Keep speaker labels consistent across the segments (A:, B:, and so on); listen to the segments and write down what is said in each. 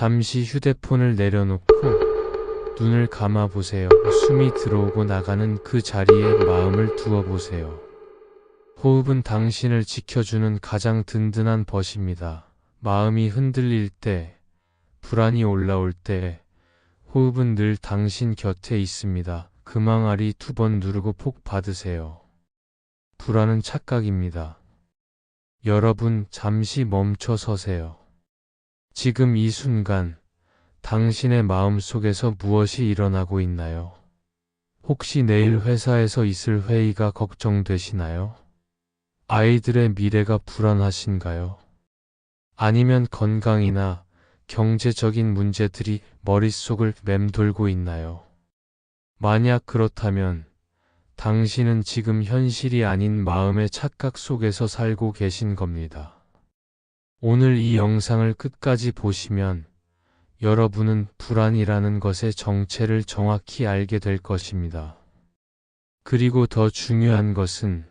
A: 잠시 휴대폰을 내려놓고 눈을 감아 보세요. 숨이 들어오고 나가는 그 자리에 마음을 두어 보세요. 호흡은 당신을 지켜주는 가장 든든한 벗입니다. 마음이 흔들릴 때, 불안이 올라올 때, 호흡은 늘 당신 곁에 있습니다. 금항아리 2번 누르고 폭 받으세요. 불안은 착각입니다. 여러분, 잠시 멈춰 서세요. 지금 이 순간, 당신의 마음속에서 무엇이 일어나고 있나요? 혹시 내일 회사에서 있을 회의가 걱정되시나요? 아이들의 미래가 불안하신가요? 아니면 건강이나 경제적인 문제들이 머릿속을 맴돌고 있나요? 만약 그렇다면 당신은 지금 현실이 아닌 마음의 착각 속에서 살고 계신 겁니다. 오늘 이 영상을 끝까지 보시면 여러분은 불안이라는 것의 정체를 정확히 알게 될 것입니다. 그리고 더 중요한 것은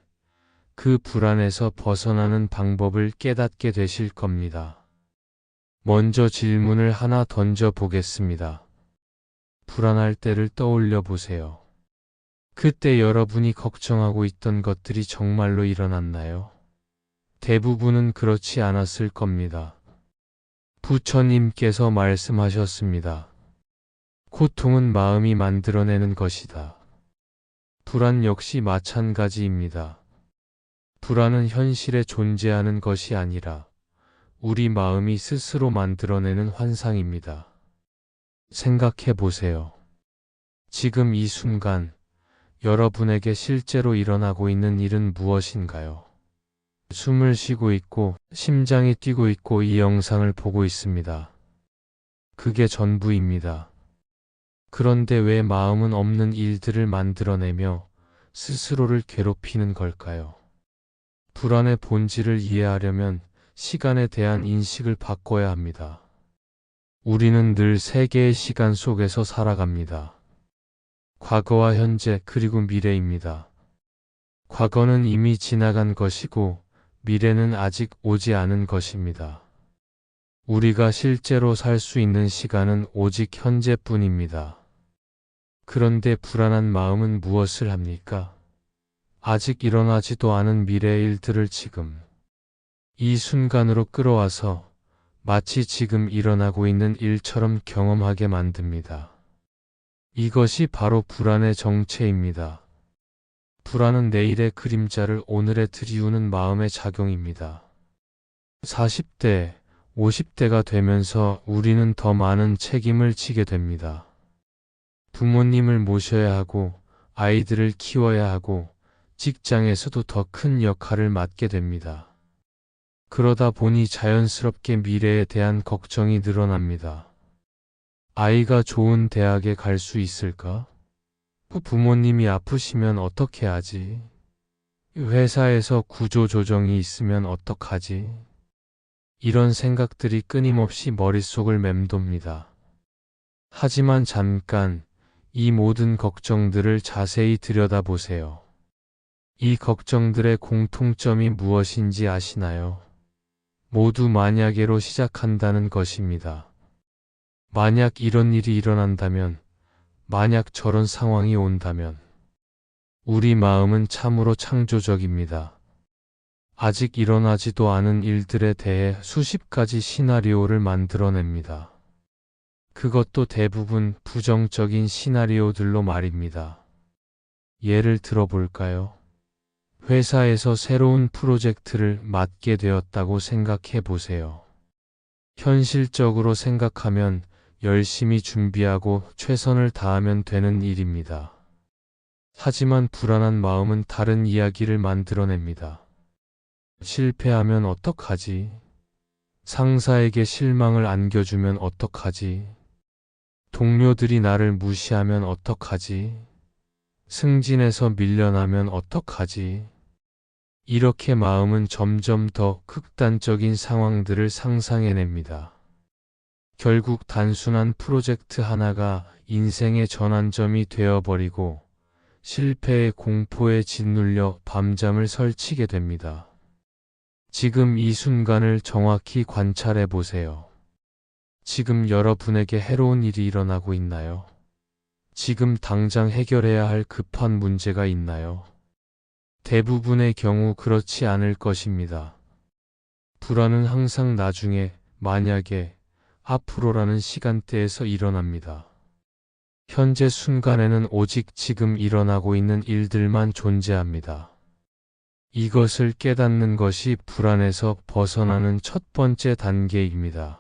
A: 그 불안에서 벗어나는 방법을 깨닫게 되실 겁니다. 먼저 질문을 하나 던져 보겠습니다. 불안할 때를 떠올려 보세요. 그때 여러분이 걱정하고 있던 것들이 정말로 일어났나요? 대부분은 그렇지 않았을 겁니다. 부처님께서 말씀하셨습니다. 고통은 마음이 만들어내는 것이다. 불안 역시 마찬가지입니다. 불안은 현실에 존재하는 것이 아니라 우리 마음이 스스로 만들어내는 환상입니다. 생각해 보세요. 지금 이 순간 여러분에게 실제로 일어나고 있는 일은 무엇인가요? 숨을 쉬고 있고 심장이 뛰고 있고 이 영상을 보고 있습니다. 그게 전부입니다. 그런데 왜 마음은 없는 일들을 만들어내며 스스로를 괴롭히는 걸까요? 불안의 본질을 이해하려면 시간에 대한 인식을 바꿔야 합니다. 우리는 늘 세 개의 시간 속에서 살아갑니다. 과거와 현재 그리고 미래입니다. 과거는 이미 지나간 것이고 미래는 아직 오지 않은 것입니다. 우리가 실제로 살 수 있는 시간은 오직 현재뿐입니다. 그런데 불안한 마음은 무엇을 합니까? 아직 일어나지도 않은 미래의 일들을 지금 이 순간으로 끌어와서 마치 지금 일어나고 있는 일처럼 경험하게 만듭니다. 이것이 바로 불안의 정체입니다. 불안은 내일의 그림자를 오늘에 들이우는 마음의 작용입니다. 40대, 50대가 되면서 우리는 더 많은 책임을 지게 됩니다. 부모님을 모셔야 하고, 아이들을 키워야 하고, 직장에서도 더 큰 역할을 맡게 됩니다. 그러다 보니 자연스럽게 미래에 대한 걱정이 늘어납니다. 아이가 좋은 대학에 갈 수 있을까? 부모님이 아프시면 어떻게 하지? 회사에서 구조조정이 있으면 어떡하지? 이런 생각들이 끊임없이 머릿속을 맴돕니다. 하지만 잠깐 이 모든 걱정들을 자세히 들여다보세요. 이 걱정들의 공통점이 무엇인지 아시나요? 모두 만약에로 시작한다는 것입니다. 만약 이런 일이 일어난다면, 만약 저런 상황이 온다면, 우리 마음은 참으로 창조적입니다. 아직 일어나지도 않은 일들에 대해 수십 가지 시나리오를 만들어냅니다. 그것도 대부분 부정적인 시나리오들로 말입니다. 예를 들어볼까요? 회사에서 새로운 프로젝트를 맡게 되었다고 생각해 보세요. 현실적으로 생각하면 열심히 준비하고 최선을 다하면 되는 일입니다. 하지만 불안한 마음은 다른 이야기를 만들어냅니다. 실패하면 어떡하지? 상사에게 실망을 안겨주면 어떡하지? 동료들이 나를 무시하면 어떡하지? 승진해서 밀려나면 어떡하지? 이렇게 마음은 점점 더 극단적인 상황들을 상상해냅니다. 결국 단순한 프로젝트 하나가 인생의 전환점이 되어버리고 실패의 공포에 짓눌려 밤잠을 설치게 됩니다. 지금 이 순간을 정확히 관찰해 보세요. 지금 여러분에게 해로운 일이 일어나고 있나요? 지금 당장 해결해야 할 급한 문제가 있나요? 대부분의 경우 그렇지 않을 것입니다. 불안은 항상 나중에, 만약에, 앞으로라는 시간대에서 일어납니다. 현재 순간에는 오직 지금 일어나고 있는 일들만 존재합니다. 이것을 깨닫는 것이 불안에서 벗어나는 첫 번째 단계입니다.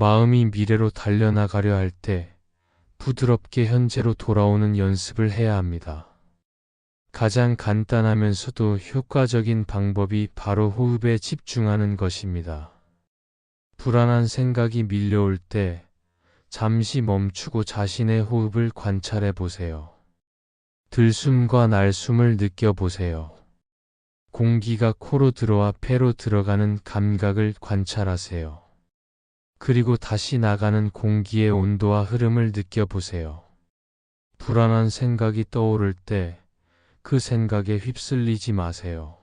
A: 마음이 미래로 달려나가려 할 때 부드럽게 현재로 돌아오는 연습을 해야 합니다. 가장 간단하면서도 효과적인 방법이 바로 호흡에 집중하는 것입니다. 불안한 생각이 밀려올 때 잠시 멈추고 자신의 호흡을 관찰해 보세요. 들숨과 날숨을 느껴보세요. 공기가 코로 들어와 폐로 들어가는 감각을 관찰하세요. 그리고 다시 나가는 공기의 온도와 흐름을 느껴보세요. 불안한 생각이 떠오를 때 그 생각에 휩쓸리지 마세요.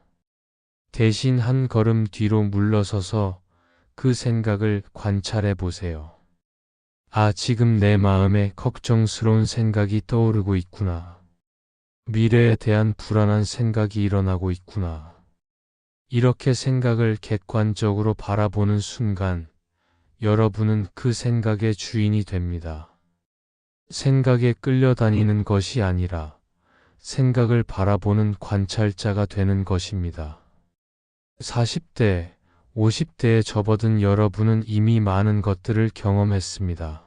A: 대신 한 걸음 뒤로 물러서서 그 생각을 관찰해 보세요. 아, 지금 내 마음에 걱정스러운 생각이 떠오르고 있구나. 미래에 대한 불안한 생각이 일어나고 있구나. 이렇게 생각을 객관적으로 바라보는 순간 여러분은 그 생각의 주인이 됩니다. 생각에 끌려다니는 것이 아니라 생각을 바라보는 관찰자가 되는 것입니다. 40대, 50대에 접어든 여러분은 이미 많은 것들을 경험했습니다.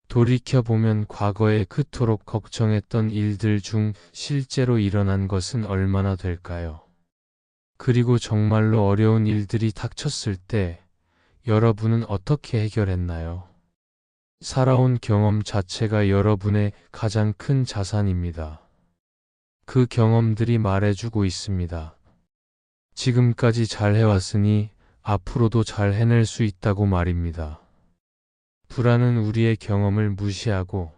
A: 돌이켜보면 과거에 그토록 걱정했던 일들 중 실제로 일어난 것은 얼마나 될까요? 그리고 정말로 어려운 일들이 닥쳤을 때 여러분은 어떻게 해결했나요? 살아온 경험 자체가 여러분의 가장 큰 자산입니다. 그 경험들이 말해주고 있습니다. 지금까지 잘 해왔으니 앞으로도 잘 해낼 수 있다고 말입니다. 불안은 우리의 경험을 무시하고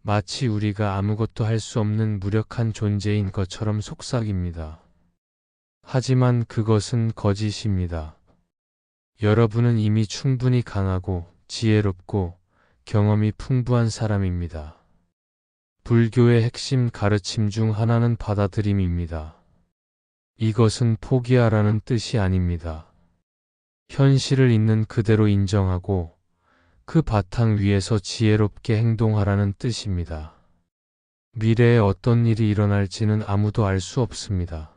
A: 마치 우리가 아무것도 할 수 없는 무력한 존재인 것처럼 속삭입니다. 하지만 그것은 거짓입니다. 여러분은 이미 충분히 강하고 지혜롭고 경험이 풍부한 사람입니다. 불교의 핵심 가르침 중 하나는 받아들임입니다. 이것은 포기하라는 뜻이 아닙니다. 현실을 있는 그대로 인정하고 그 바탕 위에서 지혜롭게 행동하라는 뜻입니다. 미래에 어떤 일이 일어날지는 아무도 알 수 없습니다.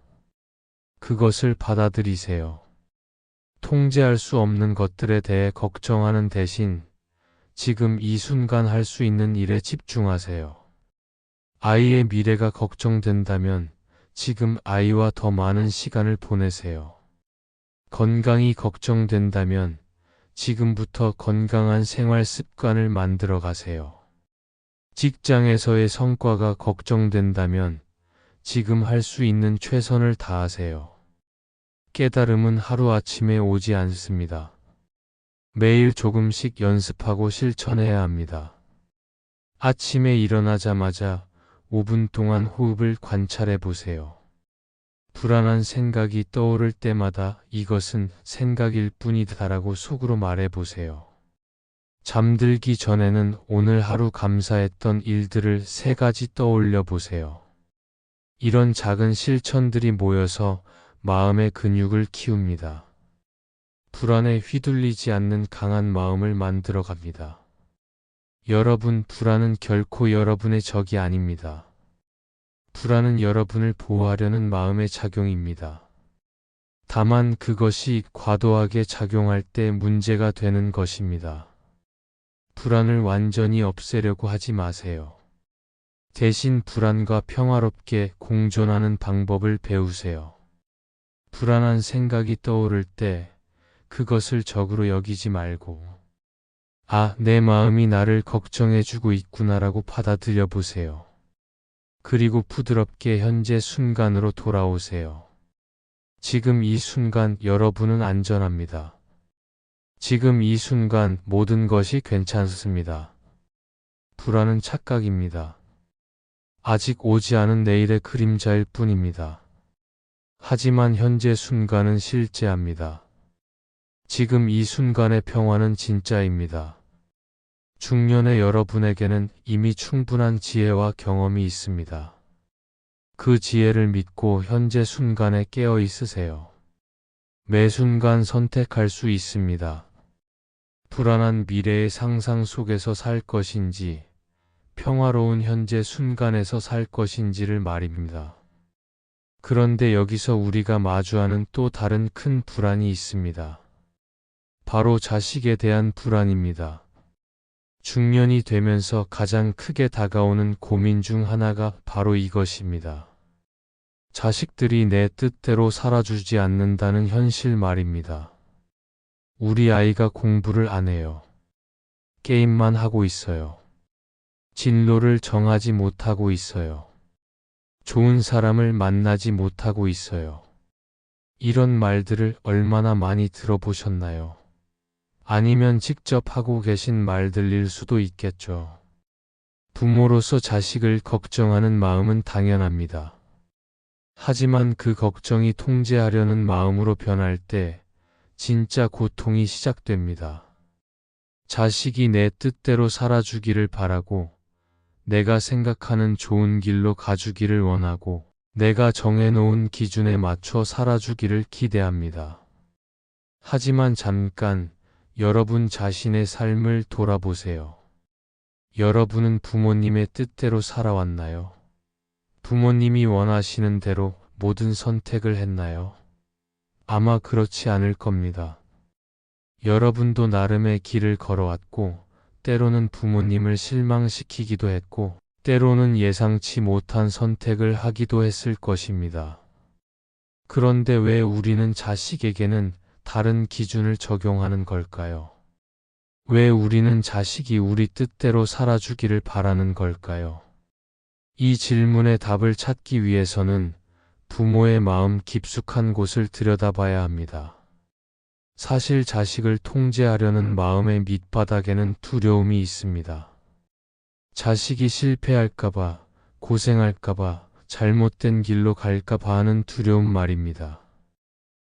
A: 그것을 받아들이세요. 통제할 수 없는 것들에 대해 걱정하는 대신 지금 이 순간 할 수 있는 일에 집중하세요. 아이의 미래가 걱정된다면 지금 아이와 더 많은 시간을 보내세요. 건강이 걱정된다면 지금부터 건강한 생활 습관을 만들어 가세요. 직장에서의 성과가 걱정된다면 지금 할 수 있는 최선을 다하세요. 깨달음은 하루아침에 오지 않습니다. 매일 조금씩 연습하고 실천해야 합니다. 아침에 일어나자마자 5분 동안 호흡을 관찰해 보세요. 불안한 생각이 떠오를 때마다 이것은 생각일 뿐이다라고 속으로 말해 보세요. 잠들기 전에는 오늘 하루 감사했던 일들을 3가지 떠올려 보세요. 이런 작은 실천들이 모여서 마음의 근육을 키웁니다. 불안에 휘둘리지 않는 강한 마음을 만들어 갑니다. 여러분, 불안은 결코 여러분의 적이 아닙니다. 불안은 여러분을 보호하려는 마음의 작용입니다. 다만 그것이 과도하게 작용할 때 문제가 되는 것입니다. 불안을 완전히 없애려고 하지 마세요. 대신 불안과 평화롭게 공존하는 방법을 배우세요. 불안한 생각이 떠오를 때 그것을 적으로 여기지 말고 아, 내 마음이 나를 걱정해주고 있구나라고 받아들여 보세요. 그리고 부드럽게 현재 순간으로 돌아오세요. 지금 이 순간 여러분은 안전합니다. 지금 이 순간 모든 것이 괜찮습니다. 불안은 착각입니다. 아직 오지 않은 내일의 그림자일 뿐입니다. 하지만 현재 순간은 실제합니다. 지금 이 순간의 평화는 진짜입니다. 중년의 여러분에게는 이미 충분한 지혜와 경험이 있습니다. 그 지혜를 믿고 현재 순간에 깨어 있으세요. 매 순간 선택할 수 있습니다. 불안한 미래의 상상 속에서 살 것인지, 평화로운 현재 순간에서 살 것인지를 말입니다. 그런데 여기서 우리가 마주하는 또 다른 큰 불안이 있습니다. 바로 자식에 대한 불안입니다. 중년이 되면서 가장 크게 다가오는 고민 중 하나가 바로 이것입니다. 자식들이 내 뜻대로 살아주지 않는다는 현실 말입니다. 우리 아이가 공부를 안 해요. 게임만 하고 있어요. 진로를 정하지 못하고 있어요. 좋은 사람을 만나지 못하고 있어요. 이런 말들을 얼마나 많이 들어보셨나요? 아니면 직접 하고 계신 말들일 수도 있겠죠. 부모로서 자식을 걱정하는 마음은 당연합니다. 하지만 그 걱정이 통제하려는 마음으로 변할 때 진짜 고통이 시작됩니다. 자식이 내 뜻대로 살아주기를 바라고, 내가 생각하는 좋은 길로 가주기를 원하고, 내가 정해놓은 기준에 맞춰 살아주기를 기대합니다. 하지만 잠깐 여러분 자신의 삶을 돌아보세요. 여러분은 부모님의 뜻대로 살아왔나요? 부모님이 원하시는 대로 모든 선택을 했나요? 아마 그렇지 않을 겁니다. 여러분도 나름의 길을 걸어왔고, 때로는 부모님을 실망시키기도 했고, 때로는 예상치 못한 선택을 하기도 했을 것입니다. 그런데 왜 우리는 자식에게는 다른 기준을 적용하는 걸까요? 왜 우리는 자식이 우리 뜻대로 살아주기를 바라는 걸까요? 이 질문의 답을 찾기 위해서는 부모의 마음 깊숙한 곳을 들여다봐야 합니다. 사실 자식을 통제하려는 마음의 밑바닥에는 두려움이 있습니다. 자식이 실패할까봐, 고생할까봐, 잘못된 길로 갈까봐 하는 두려움 말입니다.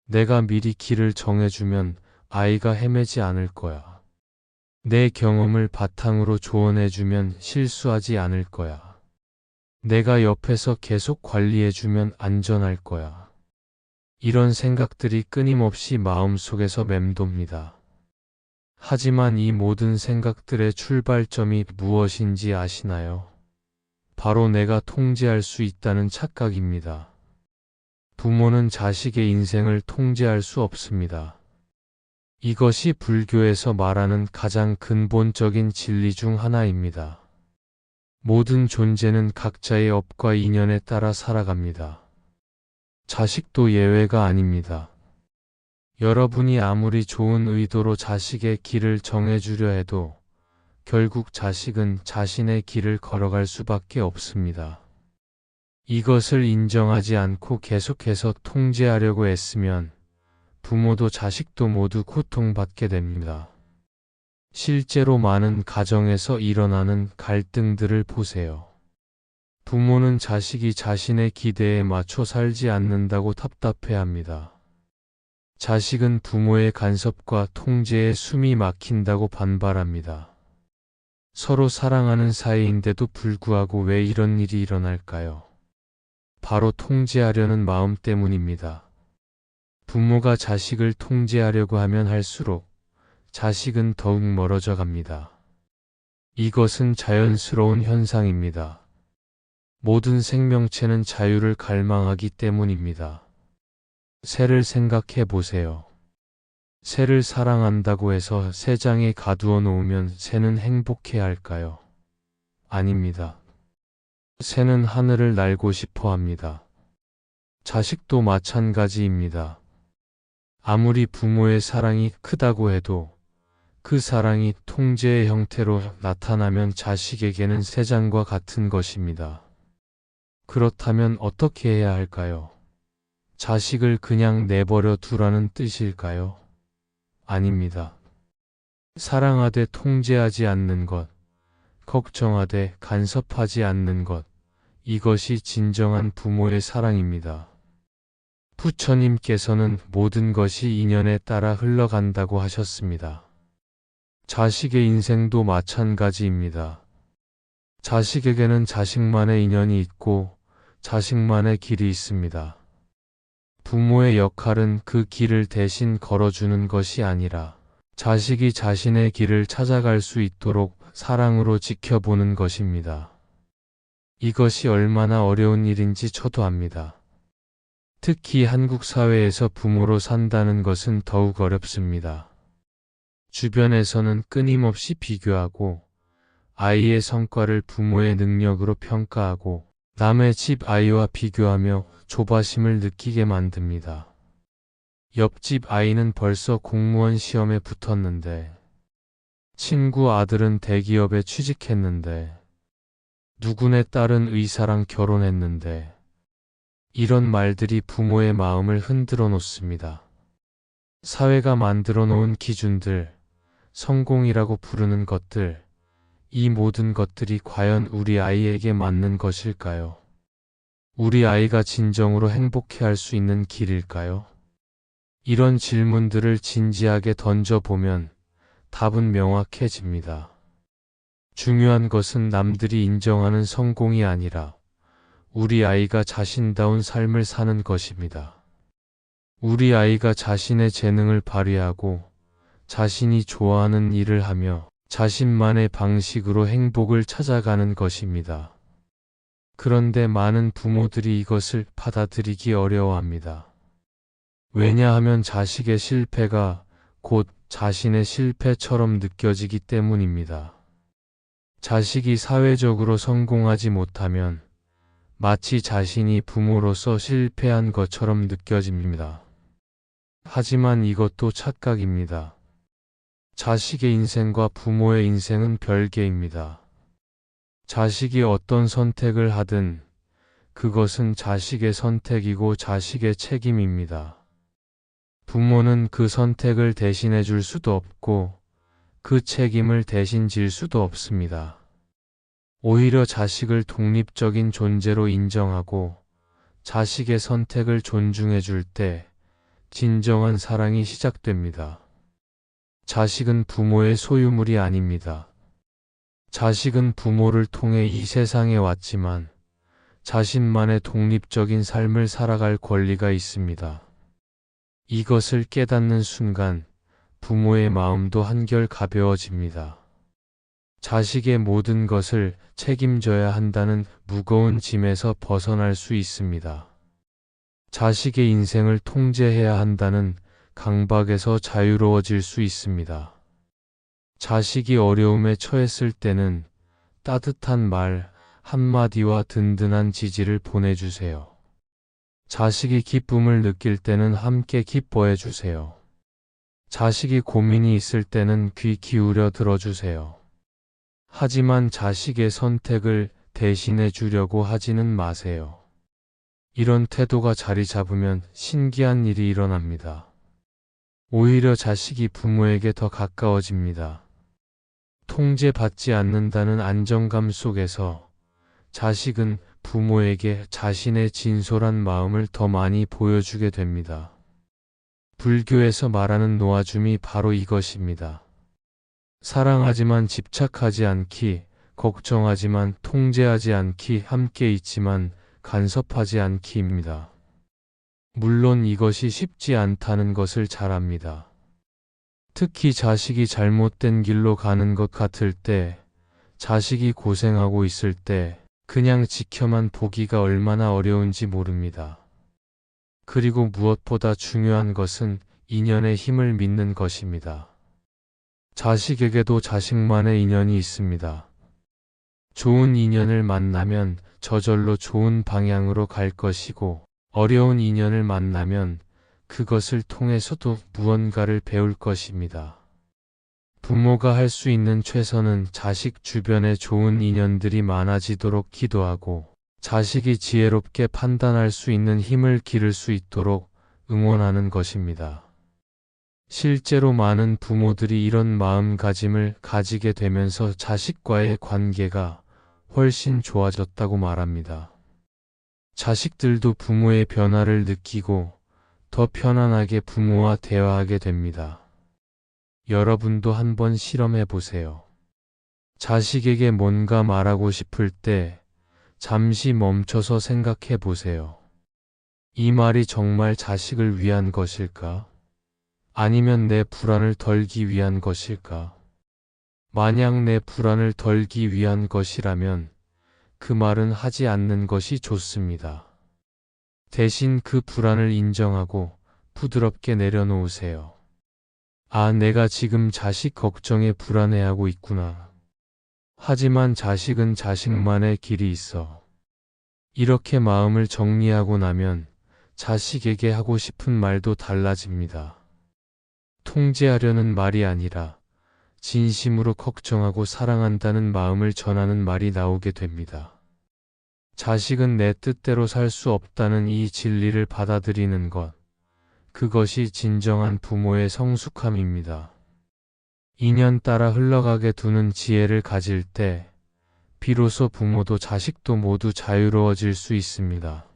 A: 내가 미리 길을 정해주면 아이가 헤매지 않을 거야. 내 경험을 바탕으로 조언해주면 실수하지 않을 거야. 내가 옆에서 계속 관리해주면 안전할 거야. 이런 생각들이 끊임없이 마음속에서 맴돕니다. 하지만 이 모든 생각들의 출발점이 무엇인지 아시나요? 바로 내가 통제할 수 있다는 착각입니다. 부모는 자식의 인생을 통제할 수 없습니다. 이것이 불교에서 말하는 가장 근본적인 진리 중 하나입니다. 모든 존재는 각자의 업과 인연에 따라 살아갑니다. 자식도 예외가 아닙니다. 여러분이 아무리 좋은 의도로 자식의 길을 정해주려 해도 결국 자식은 자신의 길을 걸어갈 수밖에 없습니다. 이것을 인정하지 않고 계속해서 통제하려고 애쓰면 부모도 자식도 모두 고통받게 됩니다. 실제로 많은 가정에서 일어나는 갈등들을 보세요. 부모는 자식이 자신의 기대에 맞춰 살지 않는다고 답답해합니다. 자식은 부모의 간섭과 통제에 숨이 막힌다고 반발합니다. 서로 사랑하는 사이인데도 불구하고 왜 이런 일이 일어날까요? 바로 통제하려는 마음 때문입니다. 부모가 자식을 통제하려고 하면 할수록 자식은 더욱 멀어져 갑니다. 이것은 자연스러운 현상입니다. 모든 생명체는 자유를 갈망하기 때문입니다. 새를 생각해 보세요. 새를 사랑한다고 해서 새장에 가두어 놓으면 새는 행복해 할까요? 아닙니다. 새는 하늘을 날고 싶어 합니다. 자식도 마찬가지입니다. 아무리 부모의 사랑이 크다고 해도 그 사랑이 통제의 형태로 나타나면 자식에게는 새장과 같은 것입니다. 그렇다면 어떻게 해야 할까요? 자식을 그냥 내버려 두라는 뜻일까요? 아닙니다. 사랑하되 통제하지 않는 것, 걱정하되 간섭하지 않는 것, 이것이 진정한 부모의 사랑입니다. 부처님께서는 모든 것이 인연에 따라 흘러간다고 하셨습니다. 자식의 인생도 마찬가지입니다. 자식에게는 자식만의 인연이 있고 자식만의 길이 있습니다. 부모의 역할은 그 길을 대신 걸어주는 것이 아니라 자식이 자신의 길을 찾아갈 수 있도록 사랑으로 지켜보는 것입니다. 이것이 얼마나 어려운 일인지 저도 압니다. 특히 한국 사회에서 부모로 산다는 것은 더욱 어렵습니다. 주변에서는 끊임없이 비교하고 아이의 성과를 부모의 능력으로 평가하고 남의 집 아이와 비교하며 조바심을 느끼게 만듭니다. 옆집 아이는 벌써 공무원 시험에 붙었는데, 친구 아들은 대기업에 취직했는데, 누구네 딸은 의사랑 결혼했는데, 이런 말들이 부모의 마음을 흔들어 놓습니다. 사회가 만들어 놓은 기준들, 성공이라고 부르는 것들, 이 모든 것들이 과연 우리 아이에게 맞는 것일까요? 우리 아이가 진정으로 행복해할 수 있는 길일까요? 이런 질문들을 진지하게 던져보면 답은 명확해집니다. 중요한 것은 남들이 인정하는 성공이 아니라 우리 아이가 자신다운 삶을 사는 것입니다. 우리 아이가 자신의 재능을 발휘하고 자신이 좋아하는 일을 하며 자신만의 방식으로 행복을 찾아가는 것입니다. 그런데 많은 부모들이 이것을 받아들이기 어려워합니다. 왜냐하면 자식의 실패가 곧 자신의 실패처럼 느껴지기 때문입니다. 자식이 사회적으로 성공하지 못하면 마치 자신이 부모로서 실패한 것처럼 느껴집니다. 하지만 이것도 착각입니다. 자식의 인생과 부모의 인생은 별개입니다. 자식이 어떤 선택을 하든 그것은 자식의 선택이고 자식의 책임입니다. 부모는 그 선택을 대신해 줄 수도 없고 그 책임을 대신 질 수도 없습니다. 오히려 자식을 독립적인 존재로 인정하고 자식의 선택을 존중해 줄 때 진정한 사랑이 시작됩니다. 자식은 부모의 소유물이 아닙니다. 자식은 부모를 통해 이 세상에 왔지만 자신만의 독립적인 삶을 살아갈 권리가 있습니다. 이것을 깨닫는 순간 부모의 마음도 한결 가벼워집니다. 자식의 모든 것을 책임져야 한다는 무거운 짐에서 벗어날 수 있습니다. 자식의 인생을 통제해야 한다는 강박에서 자유로워질 수 있습니다. 자식이 어려움에 처했을 때는 따뜻한 말 한마디와 든든한 지지를 보내주세요. 자식이 기쁨을 느낄 때는 함께 기뻐해 주세요. 자식이 고민이 있을 때는 귀 기울여 들어주세요. 하지만 자식의 선택을 대신해 주려고 하지는 마세요. 이런 태도가 자리 잡으면 신기한 일이 일어납니다. 오히려 자식이 부모에게 더 가까워집니다. 통제받지 않는다는 안정감 속에서 자식은 부모에게 자신의 진솔한 마음을 더 많이 보여주게 됩니다. 불교에서 말하는 놓아줌이 바로 이것입니다. 사랑하지만 집착하지 않기, 걱정하지만 통제하지 않기, 함께 있지만 간섭하지 않기입니다. 물론 이것이 쉽지 않다는 것을 잘 압니다. 특히 자식이 잘못된 길로 가는 것 같을 때, 자식이 고생하고 있을 때, 그냥 지켜만 보기가 얼마나 어려운지 모릅니다. 그리고 무엇보다 중요한 것은 인연의 힘을 믿는 것입니다. 자식에게도 자식만의 인연이 있습니다. 좋은 인연을 만나면 저절로 좋은 방향으로 갈 것이고, 어려운 인연을 만나면 그것을 통해서도 무언가를 배울 것입니다. 부모가 할 수 있는 최선은 자식 주변에 좋은 인연들이 많아지도록 기도하고 자식이 지혜롭게 판단할 수 있는 힘을 기를 수 있도록 응원하는 것입니다. 실제로 많은 부모들이 이런 마음가짐을 가지게 되면서 자식과의 관계가 훨씬 좋아졌다고 말합니다. 자식들도 부모의 변화를 느끼고 더 편안하게 부모와 대화하게 됩니다. 여러분도 한번 실험해 보세요. 자식에게 뭔가 말하고 싶을 때 잠시 멈춰서 생각해 보세요. 이 말이 정말 자식을 위한 것일까? 아니면 내 불안을 덜기 위한 것일까? 만약 내 불안을 덜기 위한 것이라면 그 말은 하지 않는 것이 좋습니다. 대신 그 불안을 인정하고 부드럽게 내려놓으세요. 아, 내가 지금 자식 걱정에 불안해하고 있구나. 하지만 자식은 자식만의 길이 있어. 이렇게 마음을 정리하고 나면 자식에게 하고 싶은 말도 달라집니다. 통제하려는 말이 아니라 진심으로 걱정하고 사랑한다는 마음을 전하는 말이 나오게 됩니다. 자식은 내 뜻대로 살 수 없다는 이 진리를 받아들이는 것, 그것이 진정한 부모의 성숙함입니다. 인연 따라 흘러가게 두는 지혜를 가질 때 비로소 부모도 자식도 모두 자유로워질 수 있습니다.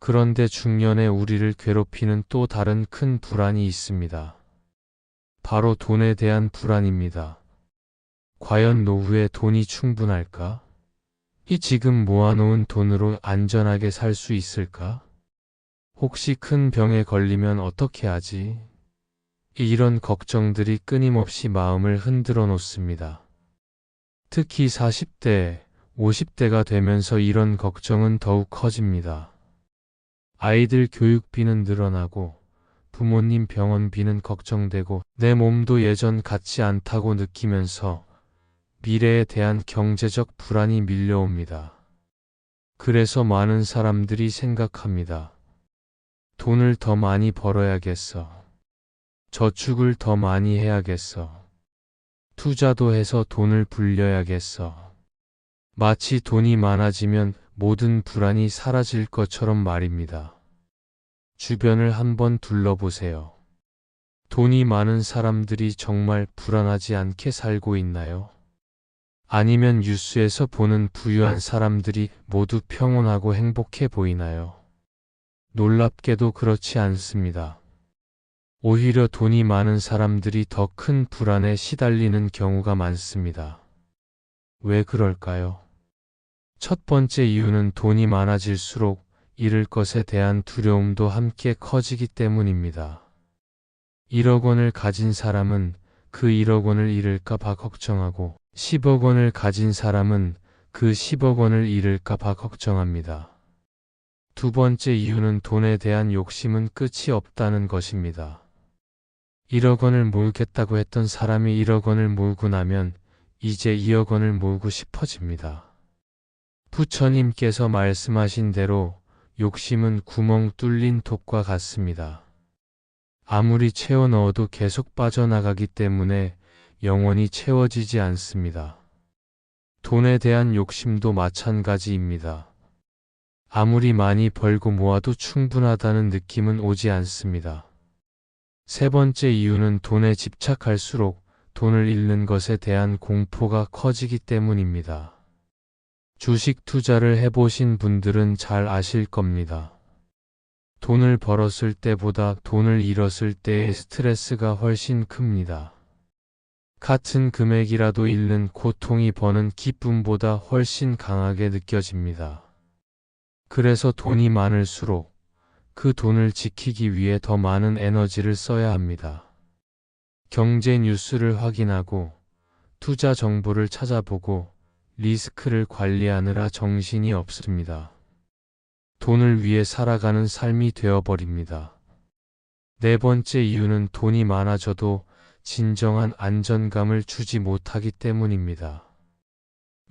A: 그런데 중년에 우리를 괴롭히는 또 다른 큰 불안이 있습니다. 바로 돈에 대한 불안입니다. 과연 노후에 돈이 충분할까? 이 지금 모아놓은 돈으로 안전하게 살 수 있을까? 혹시 큰 병에 걸리면 어떻게 하지? 이런 걱정들이 끊임없이 마음을 흔들어 놓습니다. 특히 40대, 50대가 되면서 이런 걱정은 더욱 커집니다. 아이들 교육비는 늘어나고 부모님 병원비는 걱정되고 내 몸도 예전 같지 않다고 느끼면서 미래에 대한 경제적 불안이 밀려옵니다. 그래서 많은 사람들이 생각합니다. 돈을 더 많이 벌어야겠어. 저축을 더 많이 해야겠어. 투자도 해서 돈을 불려야겠어. 마치 돈이 많아지면 모든 불안이 사라질 것처럼 말입니다. 주변을 한번 둘러보세요. 돈이 많은 사람들이 정말 불안하지 않게 살고 있나요? 아니면 뉴스에서 보는 부유한 사람들이 모두 평온하고 행복해 보이나요? 놀랍게도 그렇지 않습니다. 오히려 돈이 많은 사람들이 더 큰 불안에 시달리는 경우가 많습니다. 왜 그럴까요? 첫 번째 이유는 돈이 많아질수록 잃을 것에 대한 두려움도 함께 커지기 때문입니다. 1억 원을 가진 사람은 그 1억 원을 잃을까 봐 걱정하고 10억 원을 가진 사람은 그 10억 원을 잃을까 봐 걱정합니다. 두 번째 이유는 돈에 대한 욕심은 끝이 없다는 것입니다. 1억 원을 모으겠다고 했던 사람이 1억 원을 모으고 나면 이제 2억 원을 모으고 싶어집니다. 부처님께서 말씀하신 대로 욕심은 구멍 뚫린 톱과 같습니다. 아무리 채워 넣어도 계속 빠져나가기 때문에 영원히 채워지지 않습니다. 돈에 대한 욕심도 마찬가지입니다. 아무리 많이 벌고 모아도 충분하다는 느낌은 오지 않습니다. 세 번째 이유는 돈에 집착할수록 돈을 잃는 것에 대한 공포가 커지기 때문입니다. 주식 투자를 해보신 분들은 잘 아실 겁니다. 돈을 벌었을 때보다 돈을 잃었을 때의 스트레스가 훨씬 큽니다. 같은 금액이라도 잃는 고통이 버는 기쁨보다 훨씬 강하게 느껴집니다. 그래서 돈이 많을수록 그 돈을 지키기 위해 더 많은 에너지를 써야 합니다. 경제 뉴스를 확인하고 투자 정보를 찾아보고 리스크를 관리하느라 정신이 없습니다. 돈을 위해 살아가는 삶이 되어버립니다. 네 번째 이유는 돈이 많아져도 진정한 안정감을 주지 못하기 때문입니다.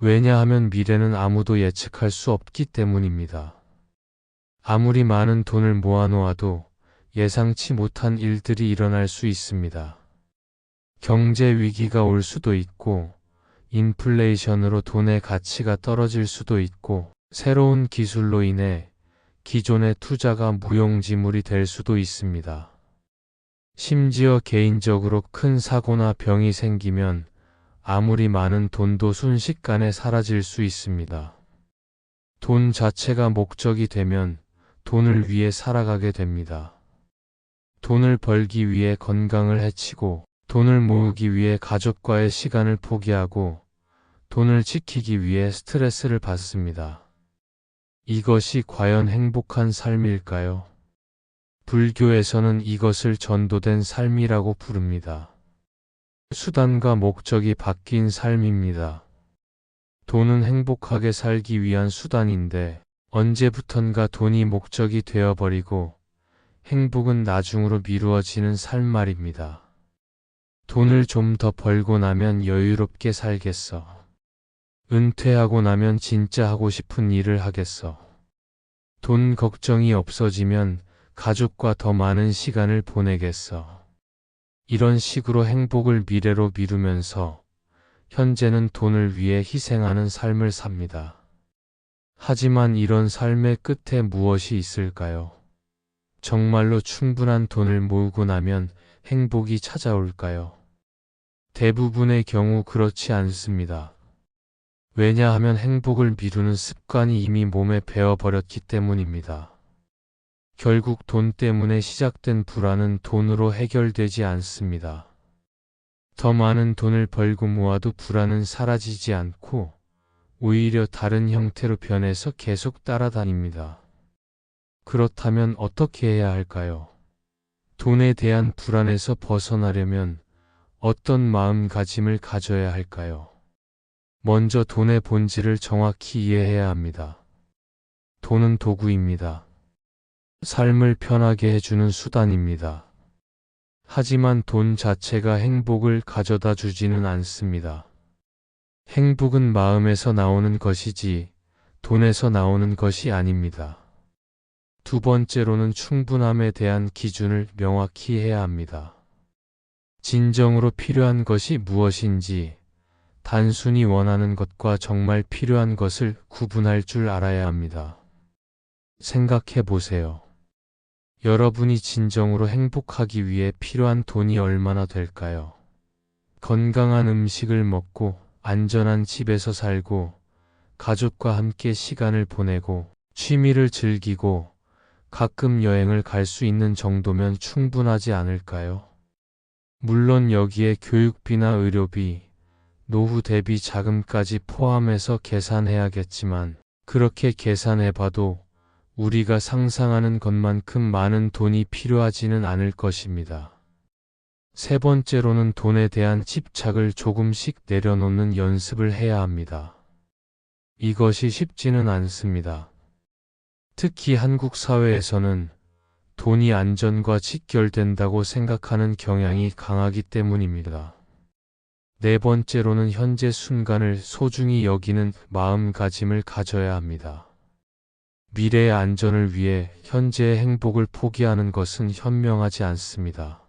A: 왜냐하면 미래는 아무도 예측할 수 없기 때문입니다. 아무리 많은 돈을 모아놓아도 예상치 못한 일들이 일어날 수 있습니다. 경제 위기가 올 수도 있고, 인플레이션으로 돈의 가치가 떨어질 수도 있고, 새로운 기술로 인해 기존의 투자가 무용지물이 될 수도 있습니다. 심지어 개인적으로 큰 사고나 병이 생기면 아무리 많은 돈도 순식간에 사라질 수 있습니다. 돈 자체가 목적이 되면 돈을 위해 살아가게 됩니다. 돈을 벌기 위해 건강을 해치고, 돈을 모으기 위해 가족과의 시간을 포기하고, 돈을 지키기 위해 스트레스를 받습니다. 이것이 과연 행복한 삶일까요? 불교에서는 이것을 전도된 삶이라고 부릅니다. 수단과 목적이 바뀐 삶입니다. 돈은 행복하게 살기 위한 수단인데 언제부턴가 돈이 목적이 되어버리고 행복은 나중으로 미루어지는 삶 말입니다. 돈을 좀 더 벌고 나면 여유롭게 살겠어. 은퇴하고 나면 진짜 하고 싶은 일을 하겠어. 돈 걱정이 없어지면 가족과 더 많은 시간을 보내겠어. 이런 식으로 행복을 미래로 미루면서 현재는 돈을 위해 희생하는 삶을 삽니다. 하지만 이런 삶의 끝에 무엇이 있을까요? 정말로 충분한 돈을 모으고 나면 행복이 찾아올까요? 대부분의 경우 그렇지 않습니다. 왜냐하면 행복을 미루는 습관이 이미 몸에 배어버렸기 때문입니다. 결국 돈 때문에 시작된 불안은 돈으로 해결되지 않습니다. 더 많은 돈을 벌고 모아도 불안은 사라지지 않고 오히려 다른 형태로 변해서 계속 따라다닙니다. 그렇다면 어떻게 해야 할까요? 돈에 대한 불안에서 벗어나려면 어떤 마음가짐을 가져야 할까요? 먼저 돈의 본질을 정확히 이해해야 합니다. 돈은 도구입니다. 삶을 편하게 해주는 수단입니다. 하지만 돈 자체가 행복을 가져다 주지는 않습니다. 행복은 마음에서 나오는 것이지 돈에서 나오는 것이 아닙니다. 두 번째로는 충분함에 대한 기준을 명확히 해야 합니다. 진정으로 필요한 것이 무엇인지 단순히 원하는 것과 정말 필요한 것을 구분할 줄 알아야 합니다. 생각해 보세요. 여러분이 진정으로 행복하기 위해 필요한 돈이 얼마나 될까요? 건강한 음식을 먹고 안전한 집에서 살고 가족과 함께 시간을 보내고 취미를 즐기고 가끔 여행을 갈 수 있는 정도면 충분하지 않을까요? 물론 여기에 교육비나 의료비, 노후 대비 자금까지 포함해서 계산해야겠지만 그렇게 계산해봐도 우리가 상상하는 것만큼 많은 돈이 필요하지는 않을 것입니다. 세 번째로는 돈에 대한 집착을 조금씩 내려놓는 연습을 해야 합니다. 이것이 쉽지는 않습니다. 특히 한국 사회에서는 돈이 안전과 직결된다고 생각하는 경향이 강하기 때문입니다. 네 번째로는 현재 순간을 소중히 여기는 마음가짐을 가져야 합니다. 미래의 안전을 위해 현재의 행복을 포기하는 것은 현명하지 않습니다.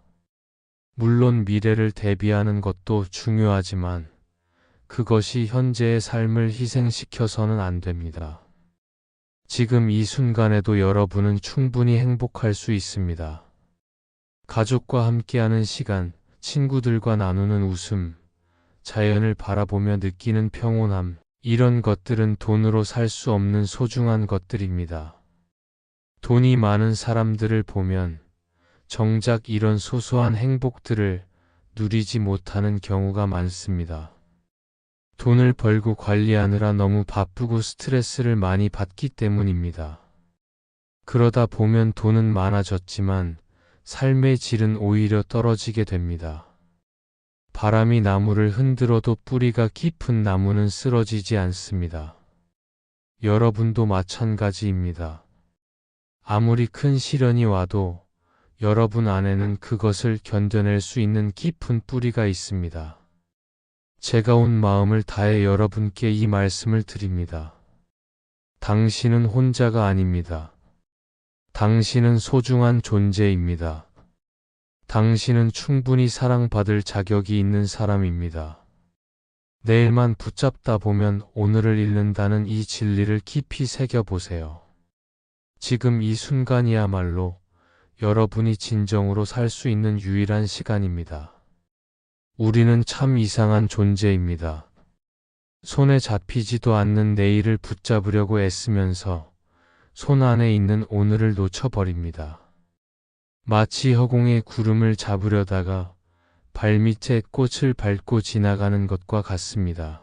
A: 물론 미래를 대비하는 것도 중요하지만 그것이 현재의 삶을 희생시켜서는 안 됩니다. 지금 이 순간에도 여러분은 충분히 행복할 수 있습니다. 가족과 함께하는 시간, 친구들과 나누는 웃음, 자연을 바라보며 느끼는 평온함, 이런 것들은 돈으로 살 수 없는 소중한 것들입니다. 돈이 많은 사람들을 보면 정작 이런 소소한 행복들을 누리지 못하는 경우가 많습니다. 돈을 벌고 관리하느라 너무 바쁘고 스트레스를 많이 받기 때문입니다. 그러다 보면 돈은 많아졌지만 삶의 질은 오히려 떨어지게 됩니다. 바람이 나무를 흔들어도 뿌리가 깊은 나무는 쓰러지지 않습니다. 여러분도 마찬가지입니다. 아무리 큰 시련이 와도 여러분 안에는 그것을 견뎌낼 수 있는 깊은 뿌리가 있습니다. 제가 온 마음을 다해 여러분께 이 말씀을 드립니다. 당신은 혼자가 아닙니다. 당신은 소중한 존재입니다. 당신은 충분히 사랑받을 자격이 있는 사람입니다. 내일만 붙잡다 보면 오늘을 잃는다는 이 진리를 깊이 새겨보세요. 지금 이 순간이야말로 여러분이 진정으로 살 수 있는 유일한 시간입니다. 우리는 참 이상한 존재입니다. 손에 잡히지도 않는 내일을 붙잡으려고 애쓰면서 손 안에 있는 오늘을 놓쳐버립니다. 마치 허공에 구름을 잡으려다가 발밑에 꽃을 밟고 지나가는 것과 같습니다.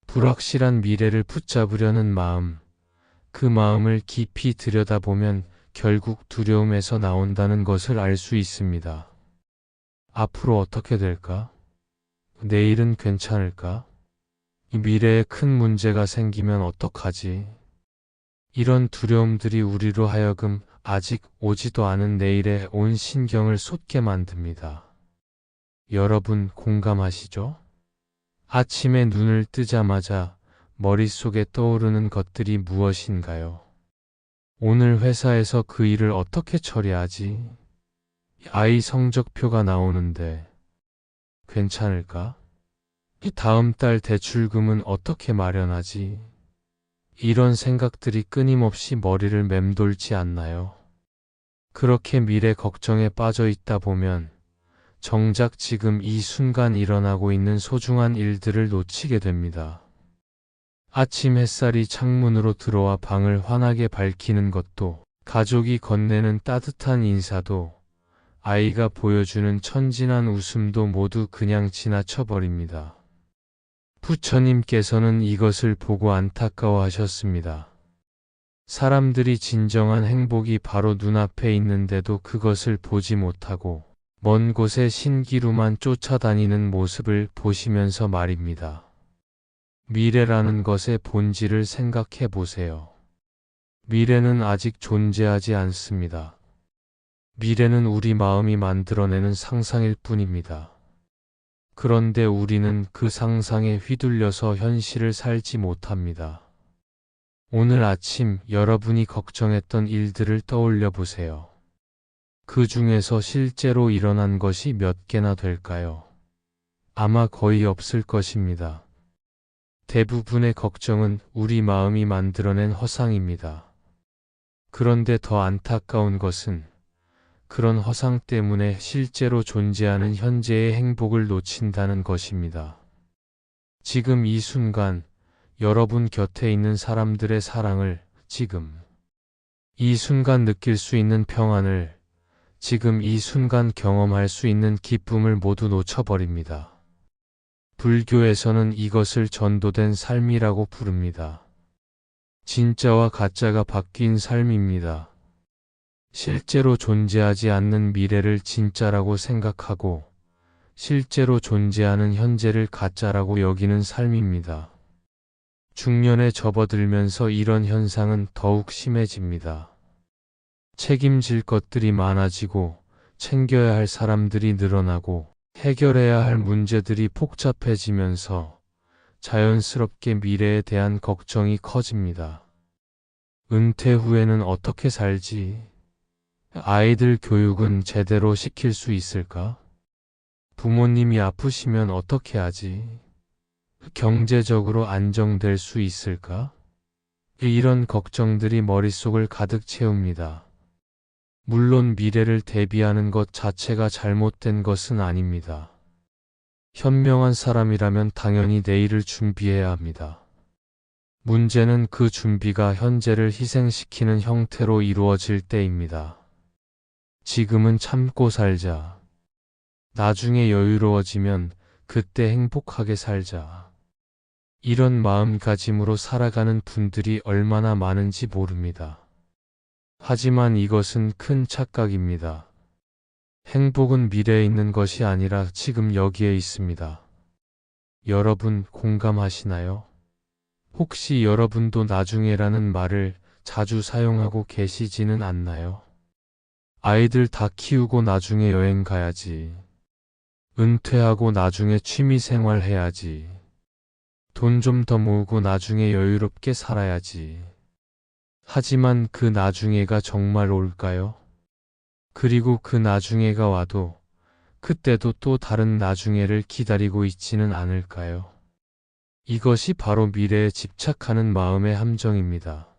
A: 불확실한 미래를 붙잡으려는 마음, 그 마음을 깊이 들여다보면 결국 두려움에서 나온다는 것을 알 수 있습니다. 앞으로 어떻게 될까? 내일은 괜찮을까? 이 미래에 큰 문제가 생기면 어떡하지? 이런 두려움들이 우리로 하여금 아직 오지도 않은 내일에 온 신경을 쏟게 만듭니다. 여러분 공감하시죠? 아침에 눈을 뜨자마자 머릿속에 떠오르는 것들이 무엇인가요? 오늘 회사에서 그 일을 어떻게 처리하지? 아이 성적표가 나오는데 괜찮을까? 다음 달 대출금은 어떻게 마련하지? 이런 생각들이 끊임없이 머리를 맴돌지 않나요? 그렇게 미래 걱정에 빠져 있다 보면 정작 지금 이 순간 일어나고 있는 소중한 일들을 놓치게 됩니다. 아침 햇살이 창문으로 들어와 방을 환하게 밝히는 것도, 가족이 건네는 따뜻한 인사도, 아이가 보여주는 천진한 웃음도 모두 그냥 지나쳐버립니다. 부처님께서는 이것을 보고 안타까워하셨습니다. 사람들이 진정한 행복이 바로 눈앞에 있는데도 그것을 보지 못하고 먼 곳에 신기루만 쫓아다니는 모습을 보시면서 말입니다. 미래라는 것의 본질을 생각해 보세요. 미래는 아직 존재하지 않습니다. 미래는 우리 마음이 만들어내는 상상일 뿐입니다. 그런데 우리는 그 상상에 휘둘려서 현실을 살지 못합니다. 오늘 아침 여러분이 걱정했던 일들을 떠올려 보세요. 그 중에서 실제로 일어난 것이 몇 개나 될까요? 아마 거의 없을 것입니다. 대부분의 걱정은 우리 마음이 만들어낸 허상입니다. 그런데 더 안타까운 것은 그런 허상 때문에 실제로 존재하는 현재의 행복을 놓친다는 것입니다. 지금 이 순간 여러분 곁에 있는 사람들의 사랑을, 지금 이 순간 느낄 수 있는 평안을, 지금 이 순간 경험할 수 있는 기쁨을 모두 놓쳐버립니다. 불교에서는 이것을 전도된 삶이라고 부릅니다. 진짜와 가짜가 바뀐 삶입니다. 실제로 존재하지 않는 미래를 진짜라고 생각하고 실제로 존재하는 현재를 가짜라고 여기는 삶입니다. 중년에 접어들면서 이런 현상은 더욱 심해집니다. 책임질 것들이 많아지고 챙겨야 할 사람들이 늘어나고 해결해야 할 문제들이 복잡해지면서 자연스럽게 미래에 대한 걱정이 커집니다. 은퇴 후에는 어떻게 살지? 아이들 교육은 제대로 시킬 수 있을까? 부모님이 아프시면 어떻게 하지? 경제적으로 안정될 수 있을까? 이런 걱정들이 머릿속을 가득 채웁니다. 물론 미래를 대비하는 것 자체가 잘못된 것은 아닙니다. 현명한 사람이라면 당연히 내일을 준비해야 합니다. 문제는 그 준비가 현재를 희생시키는 형태로 이루어질 때입니다. 지금은 참고 살자. 나중에 여유로워지면 그때 행복하게 살자. 이런 마음가짐으로 살아가는 분들이 얼마나 많은지 모릅니다. 하지만 이것은 큰 착각입니다. 행복은 미래에 있는 것이 아니라 지금 여기에 있습니다. 여러분 공감하시나요? 혹시 여러분도 나중에라는 말을 자주 사용하고 계시지는 않나요? 아이들 다 키우고 나중에 여행 가야지. 은퇴하고 나중에 취미생활 해야지. 돈 좀 더 모으고 나중에 여유롭게 살아야지. 하지만 그 나중에가 정말 올까요? 그리고 그 나중에가 와도 그때도 또 다른 나중에를 기다리고 있지는 않을까요? 이것이 바로 미래에 집착하는 마음의 함정입니다.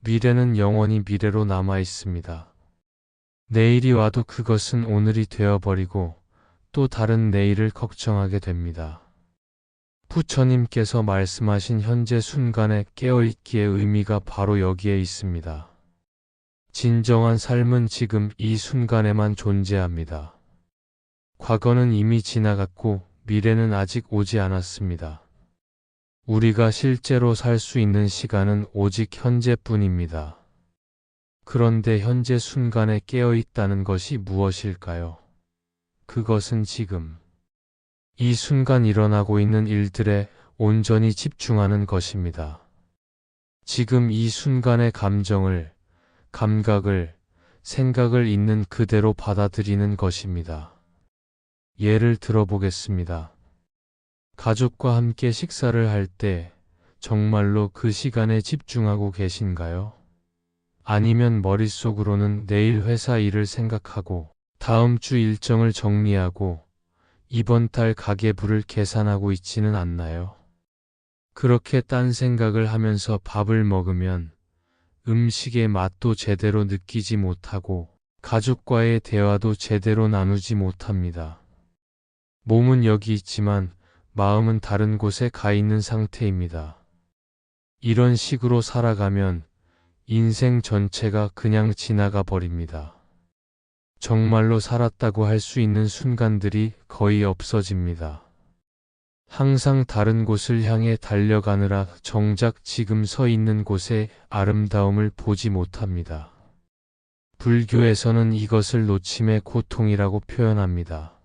A: 미래는 영원히 미래로 남아 있습니다. 내일이 와도 그것은 오늘이 되어버리고 또 다른 내일을 걱정하게 됩니다. 부처님께서 말씀하신 현재 순간에 깨어있기의 의미가 바로 여기에 있습니다. 진정한 삶은 지금 이 순간에만 존재합니다. 과거는 이미 지나갔고 미래는 아직 오지 않았습니다. 우리가 실제로 살 수 있는 시간은 오직 현재뿐입니다. 그런데 현재 순간에 깨어 있다는 것이 무엇일까요? 그것은 지금 이 순간 일어나고 있는 일들에 온전히 집중하는 것입니다. 지금 이 순간의 감정을, 감각을, 생각을 있는 그대로 받아들이는 것입니다. 예를 들어보겠습니다. 가족과 함께 식사를 할 때 정말로 그 시간에 집중하고 계신가요? 아니면 머릿속으로는 내일 회사 일을 생각하고 다음 주 일정을 정리하고 이번 달 가계부를 계산하고 있지는 않나요? 그렇게 딴 생각을 하면서 밥을 먹으면 음식의 맛도 제대로 느끼지 못하고 가족과의 대화도 제대로 나누지 못합니다. 몸은 여기 있지만 마음은 다른 곳에 가 있는 상태입니다. 이런 식으로 살아가면 인생 전체가 그냥 지나가 버립니다. 정말로 살았다고 할 수 있는 순간들이 거의 없어집니다. 항상 다른 곳을 향해 달려가느라 정작 지금 서 있는 곳의 아름다움을 보지 못합니다. 불교에서는 이것을 놓침의 고통이라고 표현합니다.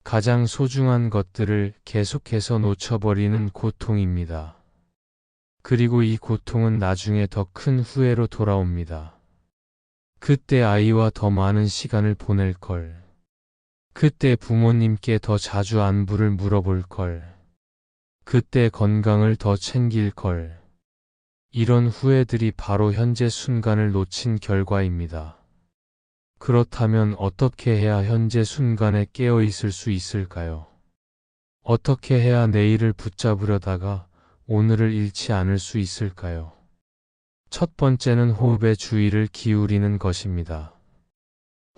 A: 가장 소중한 것들을 계속해서 놓쳐버리는 고통입니다. 그리고 이 고통은 나중에 더 큰 후회로 돌아옵니다. 그때 아이와 더 많은 시간을 보낼 걸. 그때 부모님께 더 자주 안부를 물어볼 걸. 그때 건강을 더 챙길 걸. 이런 후회들이 바로 현재 순간을 놓친 결과입니다. 그렇다면 어떻게 해야 현재 순간에 깨어 있을 수 있을까요? 어떻게 해야 내일을 붙잡으려다가 오늘을 잃지 않을 수 있을까요? 첫 번째는 호흡에 주의를 기울이는 것입니다.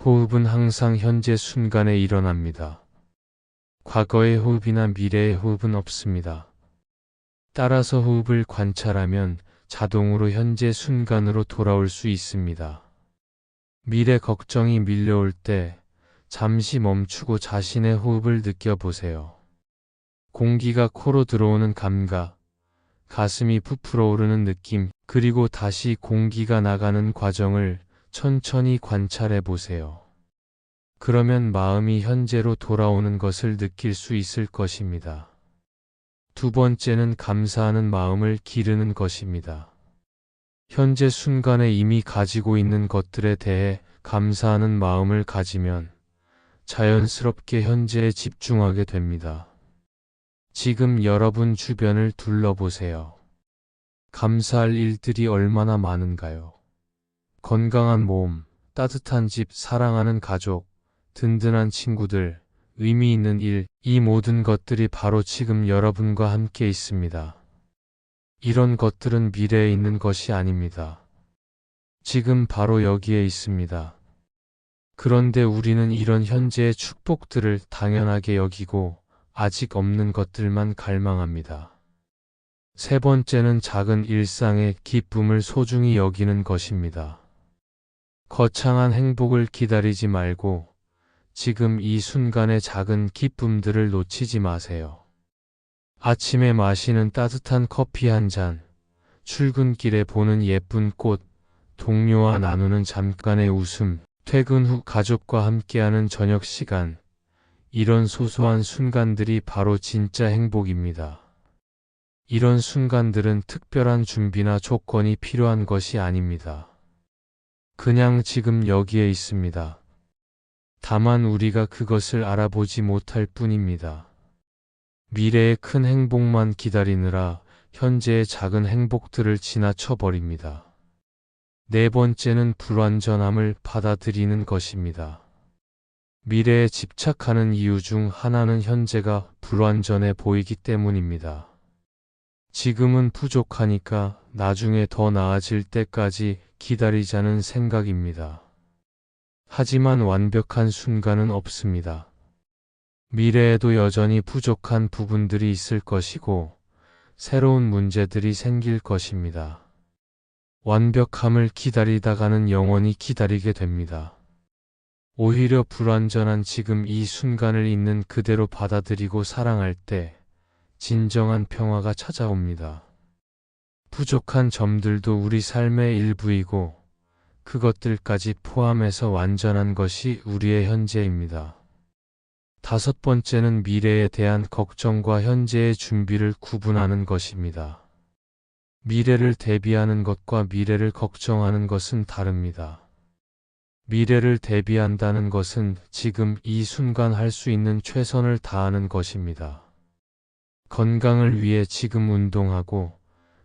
A: 호흡은 항상 현재 순간에 일어납니다. 과거의 호흡이나 미래의 호흡은 없습니다. 따라서 호흡을 관찰하면 자동으로 현재 순간으로 돌아올 수 있습니다. 미래 걱정이 밀려올 때 잠시 멈추고 자신의 호흡을 느껴보세요. 공기가 코로 들어오는 감각, 가슴이 부풀어 오르는 느낌, 그리고 다시 공기가 나가는 과정을 천천히 관찰해 보세요. 그러면 마음이 현재로 돌아오는 것을 느낄 수 있을 것입니다. 두 번째는 감사하는 마음을 기르는 것입니다. 현재 순간에 이미 가지고 있는 것들에 대해 감사하는 마음을 가지면 자연스럽게 현재에 집중하게 됩니다. 지금 여러분 주변을 둘러보세요. 감사할 일들이 얼마나 많은가요? 건강한 몸, 따뜻한 집, 사랑하는 가족, 든든한 친구들, 의미 있는 일, 이 모든 것들이 바로 지금 여러분과 함께 있습니다. 이런 것들은 미래에 있는 것이 아닙니다. 지금 바로 여기에 있습니다. 그런데 우리는 이런 현재의 축복들을 당연하게 여기고 아직 없는 것들만 갈망합니다. 세 번째는 작은 일상의 기쁨을 소중히 여기는 것입니다. 거창한 행복을 기다리지 말고 지금 이 순간의 작은 기쁨들을 놓치지 마세요. 아침에 마시는 따뜻한 커피 한 잔, 출근길에 보는 예쁜 꽃, 동료와 나누는 잠깐의 웃음, 퇴근 후 가족과 함께하는 저녁 시간, 이런 소소한 순간들이 바로 진짜 행복입니다. 이런 순간들은 특별한 준비나 조건이 필요한 것이 아닙니다. 그냥 지금 여기에 있습니다. 다만 우리가 그것을 알아보지 못할 뿐입니다. 미래의 큰 행복만 기다리느라 현재의 작은 행복들을 지나쳐 버립니다. 네 번째는 불완전함을 받아들이는 것입니다. 미래에 집착하는 이유 중 하나는 현재가 불완전해 보이기 때문입니다. 지금은 부족하니까 나중에 더 나아질 때까지 기다리자는 생각입니다. 하지만 완벽한 순간은 없습니다. 미래에도 여전히 부족한 부분들이 있을 것이고 새로운 문제들이 생길 것입니다. 완벽함을 기다리다가는 영원히 기다리게 됩니다. 오히려 불완전한 지금 이 순간을 있는 그대로 받아들이고 사랑할 때 진정한 평화가 찾아옵니다. 부족한 점들도 우리 삶의 일부이고 그것들까지 포함해서 완전한 것이 우리의 현재입니다. 다섯 번째는 미래에 대한 걱정과 현재의 준비를 구분하는 것입니다. 미래를 대비하는 것과 미래를 걱정하는 것은 다릅니다. 미래를 대비한다는 것은 지금 이 순간 할 수 있는 최선을 다하는 것입니다. 건강을 위해 지금 운동하고,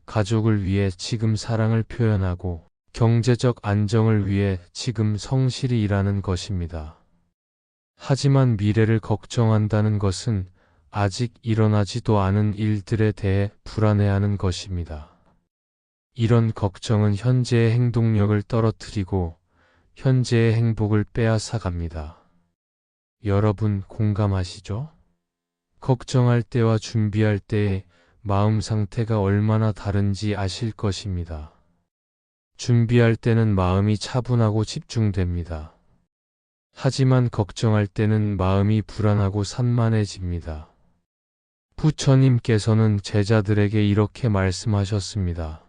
A: 가족을 위해 지금 사랑을 표현하고, 경제적 안정을 위해 지금 성실히 일하는 것입니다. 하지만 미래를 걱정한다는 것은 아직 일어나지도 않은 일들에 대해 불안해하는 것입니다. 이런 걱정은 현재의 행동력을 떨어뜨리고 현재의 행복을 빼앗아갑니다. 여러분 공감하시죠? 걱정할 때와 준비할 때의 마음 상태가 얼마나 다른지 아실 것입니다. 준비할 때는 마음이 차분하고 집중됩니다. 하지만 걱정할 때는 마음이 불안하고 산만해집니다. 부처님께서는 제자들에게 이렇게 말씀하셨습니다.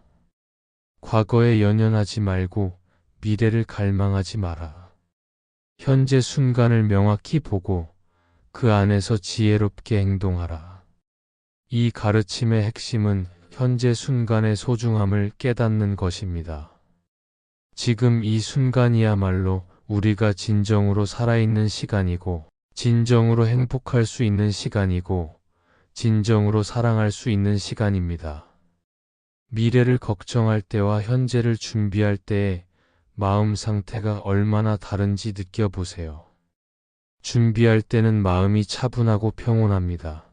A: 과거에 연연하지 말고 미래를 갈망하지 마라. 현재 순간을 명확히 보고 그 안에서 지혜롭게 행동하라. 이 가르침의 핵심은 현재 순간의 소중함을 깨닫는 것입니다. 지금 이 순간이야말로 우리가 진정으로 살아있는 시간이고, 진정으로 행복할 수 있는 시간이고, 진정으로 사랑할 수 있는 시간입니다. 미래를 걱정할 때와 현재를 준비할 때의 마음 상태가 얼마나 다른지 느껴보세요. 준비할 때는 마음이 차분하고 평온합니다.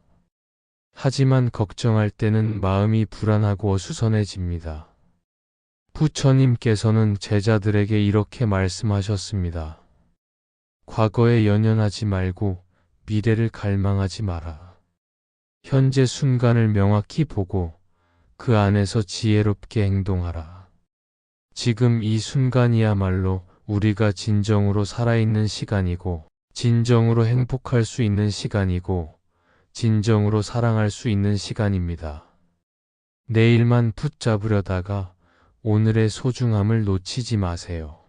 A: 하지만 걱정할 때는 마음이 불안하고 어수선해집니다. 부처님께서는 제자들에게 이렇게 말씀하셨습니다. 과거에 연연하지 말고 미래를 갈망하지 마라. 현재 순간을 명확히 보고 그 안에서 지혜롭게 행동하라. 지금 이 순간이야말로 우리가 진정으로 살아있는 시간이고, 진정으로 행복할 수 있는 시간이고, 진정으로 사랑할 수 있는 시간입니다. 내일만 붙잡으려다가 오늘의 소중함을 놓치지 마세요.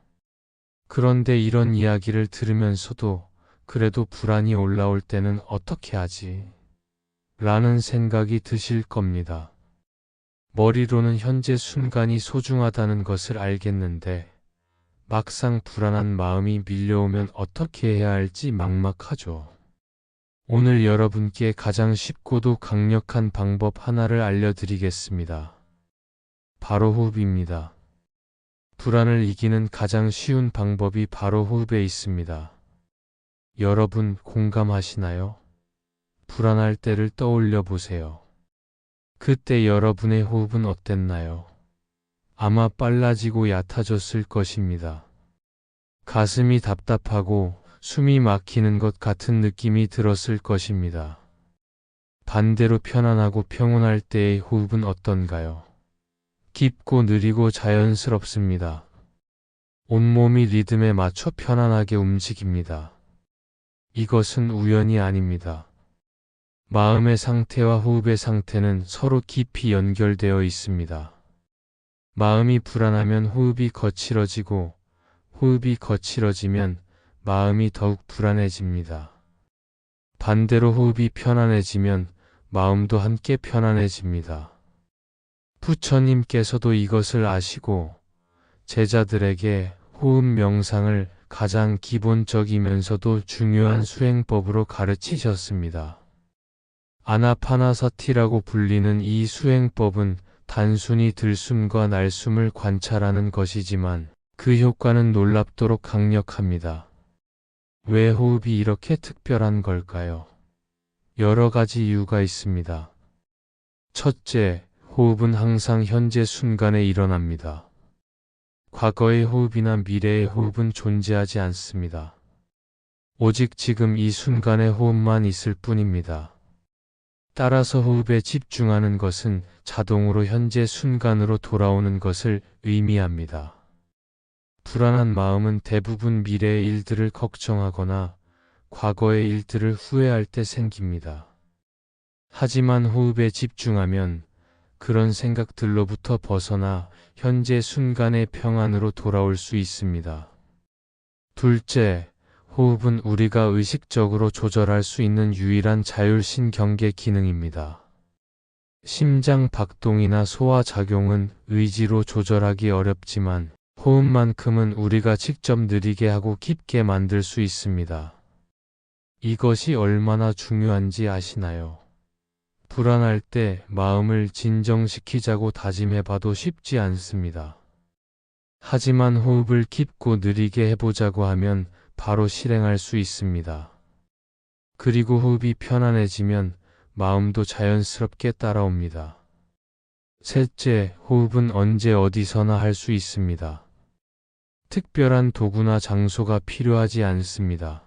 A: 그런데 이런 이야기를 들으면서도 그래도 불안이 올라올 때는 어떻게 하지? 라는 생각이 드실 겁니다. 머리로는 현재 순간이 소중하다는 것을 알겠는데 막상 불안한 마음이 밀려오면 어떻게 해야 할지 막막하죠. 오늘 여러분께 가장 쉽고도 강력한 방법 하나를 알려드리겠습니다. 바로 호흡입니다. 불안을 이기는 가장 쉬운 방법이 바로 호흡에 있습니다. 여러분 공감하시나요? 불안할 때를 떠올려 보세요. 그때 여러분의 호흡은 어땠나요? 아마 빨라지고 얕아졌을 것입니다. 가슴이 답답하고 숨이 막히는 것 같은 느낌이 들었을 것입니다. 반대로 편안하고 평온할 때의 호흡은 어떤가요? 깊고 느리고 자연스럽습니다. 온몸이 리듬에 맞춰 편안하게 움직입니다. 이것은 우연이 아닙니다. 마음의 상태와 호흡의 상태는 서로 깊이 연결되어 있습니다. 마음이 불안하면 호흡이 거칠어지고, 호흡이 거칠어지면 마음이 더욱 불안해집니다. 반대로 호흡이 편안해지면 마음도 함께 편안해집니다. 부처님께서도 이것을 아시고 제자들에게 호흡 명상을 가장 기본적이면서도 중요한 수행법으로 가르치셨습니다. 아나파나사티라고 불리는 이 수행법은 단순히 들숨과 날숨을 관찰하는 것이지만 그 효과는 놀랍도록 강력합니다. 왜 호흡이 이렇게 특별한 걸까요? 여러 가지 이유가 있습니다. 첫째, 호흡은 항상 현재 순간에 일어납니다. 과거의 호흡이나 미래의 호흡은 존재하지 않습니다. 오직 지금 이 순간의 호흡만 있을 뿐입니다. 따라서 호흡에 집중하는 것은 자동으로 현재 순간으로 돌아오는 것을 의미합니다. 불안한 마음은 대부분 미래의 일들을 걱정하거나 과거의 일들을 후회할 때 생깁니다. 하지만 호흡에 집중하면 그런 생각들로부터 벗어나 현재 순간의 평안으로 돌아올 수 있습니다. 둘째, 호흡은 우리가 의식적으로 조절할 수 있는 유일한 자율신경계 기능입니다. 심장 박동이나 소화작용은 의지로 조절하기 어렵지만 호흡만큼은 우리가 직접 느리게 하고 깊게 만들 수 있습니다. 이것이 얼마나 중요한지 아시나요? 불안할 때 마음을 진정시키자고 다짐해봐도 쉽지 않습니다. 하지만 호흡을 깊고 느리게 해보자고 하면 바로 실행할 수 있습니다. 그리고 호흡이 편안해지면 마음도 자연스럽게 따라옵니다. 셋째, 호흡은 언제 어디서나 할 수 있습니다. 특별한 도구나 장소가 필요하지 않습니다.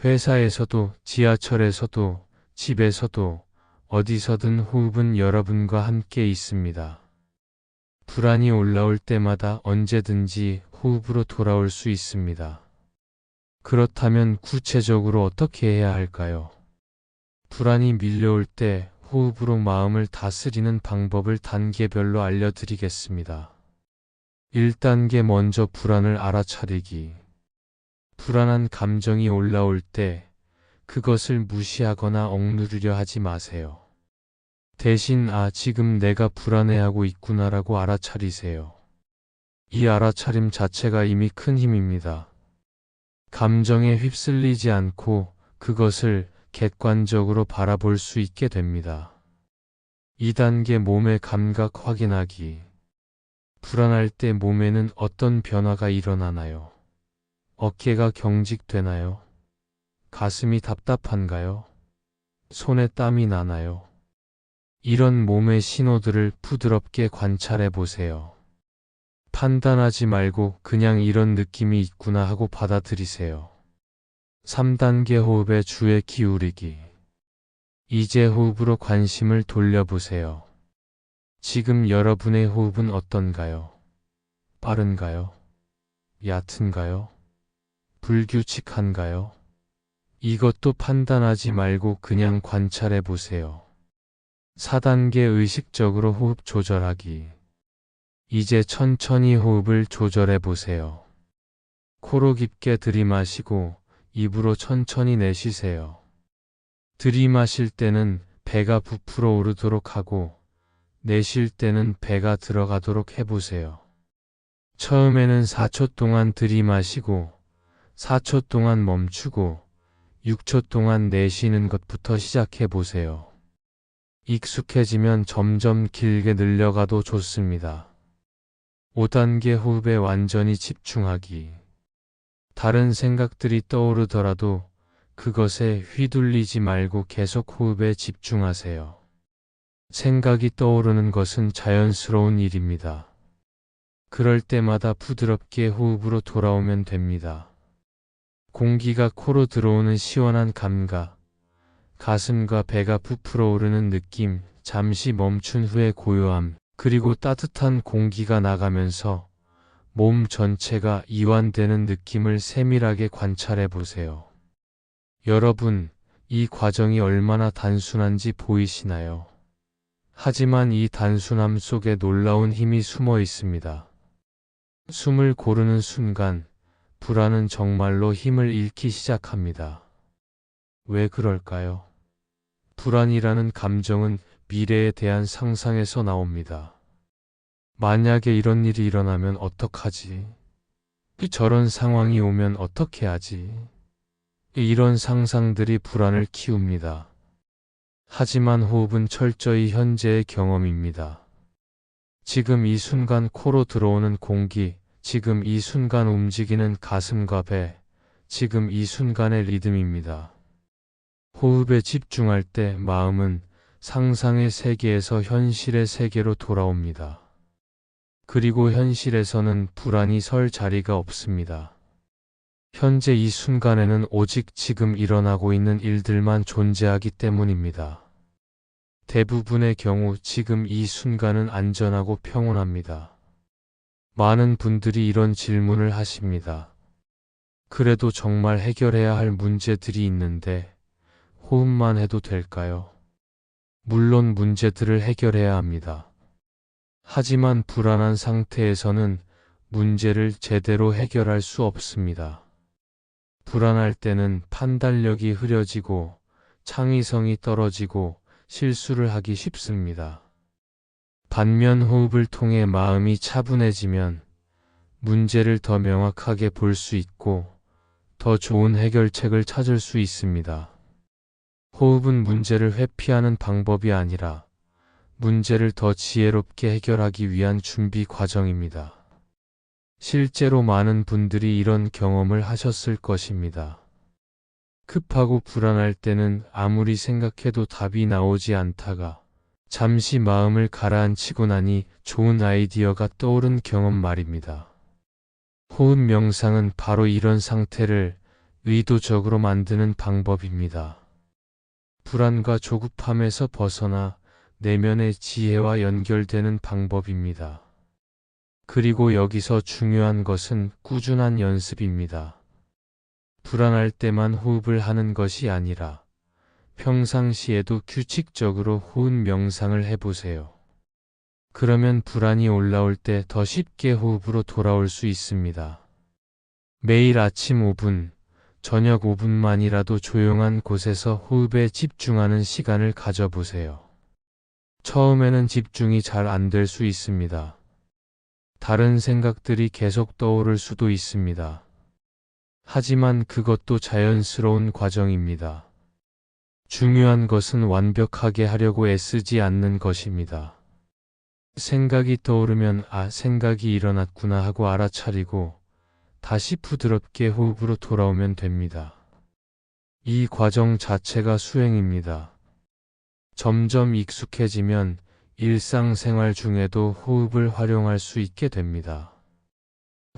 A: 회사에서도, 지하철에서도, 집에서도, 어디서든 호흡은 여러분과 함께 있습니다. 불안이 올라올 때마다 언제든지 호흡으로 돌아올 수 있습니다. 그렇다면 구체적으로 어떻게 해야 할까요? 불안이 밀려올 때 호흡으로 마음을 다스리는 방법을 단계별로 알려드리겠습니다. 1단계 먼저 불안을 알아차리기. 불안한 감정이 올라올 때 그것을 무시하거나 억누르려 하지 마세요. 대신 지금 내가 불안해하고 있구나라고 알아차리세요. 이 알아차림 자체가 이미 큰 힘입니다. 감정에 휩쓸리지 않고 그것을 객관적으로 바라볼 수 있게 됩니다. 2단계 몸의 감각 확인하기. 불안할 때 몸에는 어떤 변화가 일어나나요? 어깨가 경직되나요? 가슴이 답답한가요? 손에 땀이 나나요? 이런 몸의 신호들을 부드럽게 관찰해 보세요. 판단하지 말고 그냥 이런 느낌이 있구나 하고 받아들이세요. 3단계 호흡에 주의 기울이기. 이제 호흡으로 관심을 돌려보세요. 지금 여러분의 호흡은 어떤가요? 빠른가요? 얕은가요? 불규칙한가요? 이것도 판단하지 말고 그냥 관찰해 보세요. 4단계 의식적으로 호흡 조절하기. 이제 천천히 호흡을 조절해 보세요. 코로 깊게 들이마시고 입으로 천천히 내쉬세요. 들이마실 때는 배가 부풀어 오르도록 하고 내쉴 때는 배가 들어가도록 해보세요. 처음에는 4초 동안 들이마시고 4초 동안 멈추고 6초 동안 내쉬는 것부터 시작해 보세요. 익숙해지면 점점 길게 늘려가도 좋습니다. 5단계 호흡에 완전히 집중하기. 다른 생각들이 떠오르더라도 그것에 휘둘리지 말고 계속 호흡에 집중하세요. 생각이 떠오르는 것은 자연스러운 일입니다. 그럴 때마다 부드럽게 호흡으로 돌아오면 됩니다. 공기가 코로 들어오는 시원한 감각, 가슴과 배가 부풀어 오르는 느낌, 잠시 멈춘 후의 고요함, 그리고 따뜻한 공기가 나가면서 몸 전체가 이완되는 느낌을 세밀하게 관찰해 보세요. 여러분, 이 과정이 얼마나 단순한지 보이시나요? 하지만 이 단순함 속에 놀라운 힘이 숨어 있습니다. 숨을 고르는 순간, 불안은 정말로 힘을 잃기 시작합니다. 왜 그럴까요? 불안이라는 감정은 미래에 대한 상상에서 나옵니다. 만약에 이런 일이 일어나면 어떡하지? 저런 상황이 오면 어떻게 하지? 이런 상상들이 불안을 키웁니다. 하지만 호흡은 철저히 현재의 경험입니다. 지금 이 순간 코로 들어오는 공기, 지금 이 순간 움직이는 가슴과 배, 지금 이 순간의 리듬입니다. 호흡에 집중할 때 마음은 상상의 세계에서 현실의 세계로 돌아옵니다. 그리고 현실에서는 불안이 설 자리가 없습니다. 현재 이 순간에는 오직 지금 일어나고 있는 일들만 존재하기 때문입니다. 대부분의 경우 지금 이 순간은 안전하고 평온합니다. 많은 분들이 이런 질문을 하십니다. 그래도 정말 해결해야 할 문제들이 있는데 호흡만 해도 될까요? 물론 문제들을 해결해야 합니다. 하지만 불안한 상태에서는 문제를 제대로 해결할 수 없습니다. 불안할 때는 판단력이 흐려지고 창의성이 떨어지고 실수를 하기 쉽습니다. 반면 호흡을 통해 마음이 차분해지면 문제를 더 명확하게 볼 수 있고 더 좋은 해결책을 찾을 수 있습니다. 호흡은 문제를 회피하는 방법이 아니라 문제를 더 지혜롭게 해결하기 위한 준비 과정입니다. 실제로 많은 분들이 이런 경험을 하셨을 것입니다. 급하고 불안할 때는 아무리 생각해도 답이 나오지 않다가 잠시 마음을 가라앉히고 나니 좋은 아이디어가 떠오른 경험 말입니다. 호흡 명상은 바로 이런 상태를 의도적으로 만드는 방법입니다. 불안과 조급함에서 벗어나 내면의 지혜와 연결되는 방법입니다. 그리고 여기서 중요한 것은 꾸준한 연습입니다. 불안할 때만 호흡을 하는 것이 아니라 평상시에도 규칙적으로 호흡 명상을 해보세요. 그러면 불안이 올라올 때 더 쉽게 호흡으로 돌아올 수 있습니다. 매일 아침 5분, 저녁 5분만이라도 조용한 곳에서 호흡에 집중하는 시간을 가져보세요. 처음에는 집중이 잘 안 될 수 있습니다. 다른 생각들이 계속 떠오를 수도 있습니다. 하지만 그것도 자연스러운 과정입니다. 중요한 것은 완벽하게 하려고 애쓰지 않는 것입니다. 생각이 떠오르면 생각이 일어났구나 하고 알아차리고 다시 부드럽게 호흡으로 돌아오면 됩니다. 이 과정 자체가 수행입니다. 점점 익숙해지면 일상생활 중에도 호흡을 활용할 수 있게 됩니다.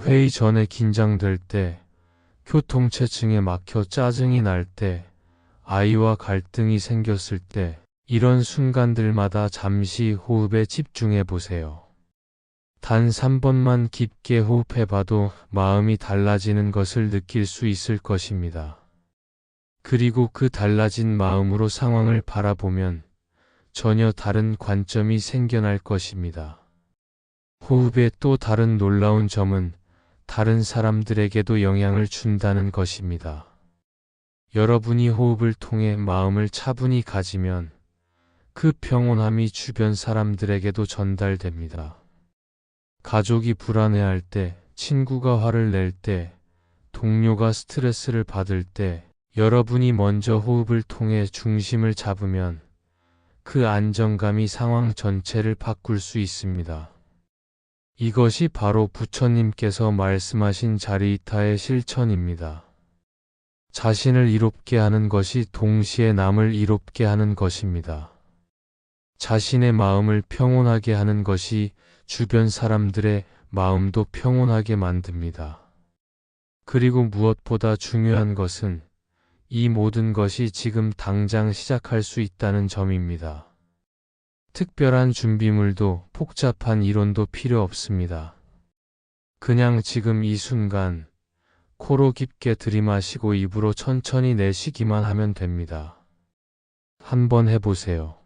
A: 회의 전에 긴장될 때, 교통체증에 막혀 짜증이 날 때, 아이와 갈등이 생겼을 때, 이런 순간들마다 잠시 호흡에 집중해 보세요. 단 3번만 깊게 호흡해봐도 마음이 달라지는 것을 느낄 수 있을 것입니다. 그리고 그 달라진 마음으로 상황을 바라보면 전혀 다른 관점이 생겨날 것입니다. 호흡의 또 다른 놀라운 점은 다른 사람들에게도 영향을 준다는 것입니다. 여러분이 호흡을 통해 마음을 차분히 가지면 그 평온함이 주변 사람들에게도 전달됩니다. 가족이 불안해할 때, 친구가 화를 낼 때, 동료가 스트레스를 받을 때, 여러분이 먼저 호흡을 통해 중심을 잡으면 그 안정감이 상황 전체를 바꿀 수 있습니다. 이것이 바로 부처님께서 말씀하신 자리이타의 실천입니다. 자신을 이롭게 하는 것이 동시에 남을 이롭게 하는 것입니다. 자신의 마음을 평온하게 하는 것이 주변 사람들의 마음도 평온하게 만듭니다. 그리고 무엇보다 중요한 것은 이 모든 것이 지금 당장 시작할 수 있다는 점입니다. 특별한 준비물도 복잡한 이론도 필요 없습니다. 그냥 지금 이 순간 코로 깊게 들이마시고 입으로 천천히 내쉬기만 하면 됩니다. 한번 해보세요.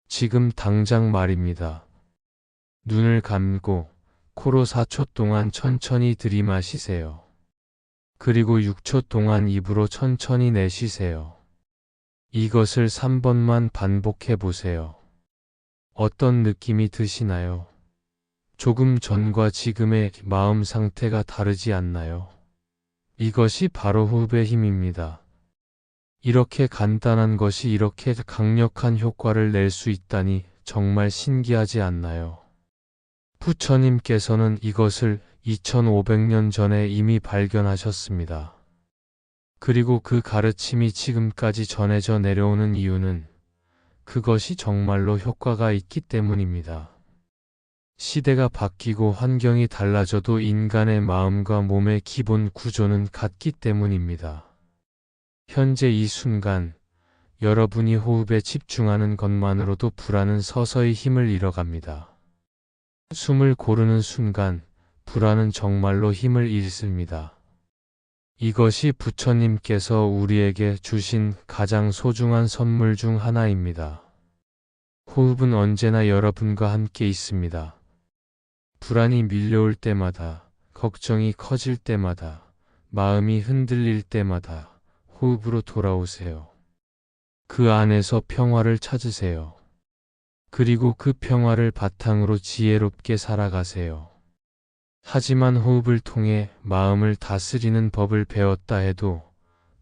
A: 지금 당장 말입니다. 눈을 감고 코로 4초 동안 천천히 들이마시세요. 그리고 6초 동안 입으로 천천히 내쉬세요. 이것을 3번만 반복해 보세요. 어떤 느낌이 드시나요? 조금 전과 지금의 마음 상태가 다르지 않나요? 이것이 바로 호흡의 힘입니다. 이렇게 간단한 것이 이렇게 강력한 효과를 낼 수 있다니 정말 신기하지 않나요? 부처님께서는 이것을 2500년 전에 이미 발견하셨습니다. 그리고 그 가르침이 지금까지 전해져 내려오는 이유는 그것이 정말로 효과가 있기 때문입니다. 시대가 바뀌고 환경이 달라져도 인간의 마음과 몸의 기본 구조는 같기 때문입니다. 현재 이 순간 여러분이 호흡에 집중하는 것만으로도 불안은 서서히 힘을 잃어갑니다. 숨을 고르는 순간 불안은 정말로 힘을 잃습니다. 이것이 부처님께서 우리에게 주신 가장 소중한 선물 중 하나입니다. 호흡은 언제나 여러분과 함께 있습니다. 불안이 밀려올 때마다, 걱정이 커질 때마다, 마음이 흔들릴 때마다 호흡으로 돌아오세요. 그 안에서 평화를 찾으세요. 그리고 그 평화를 바탕으로 지혜롭게 살아가세요. 하지만 호흡을 통해 마음을 다스리는 법을 배웠다 해도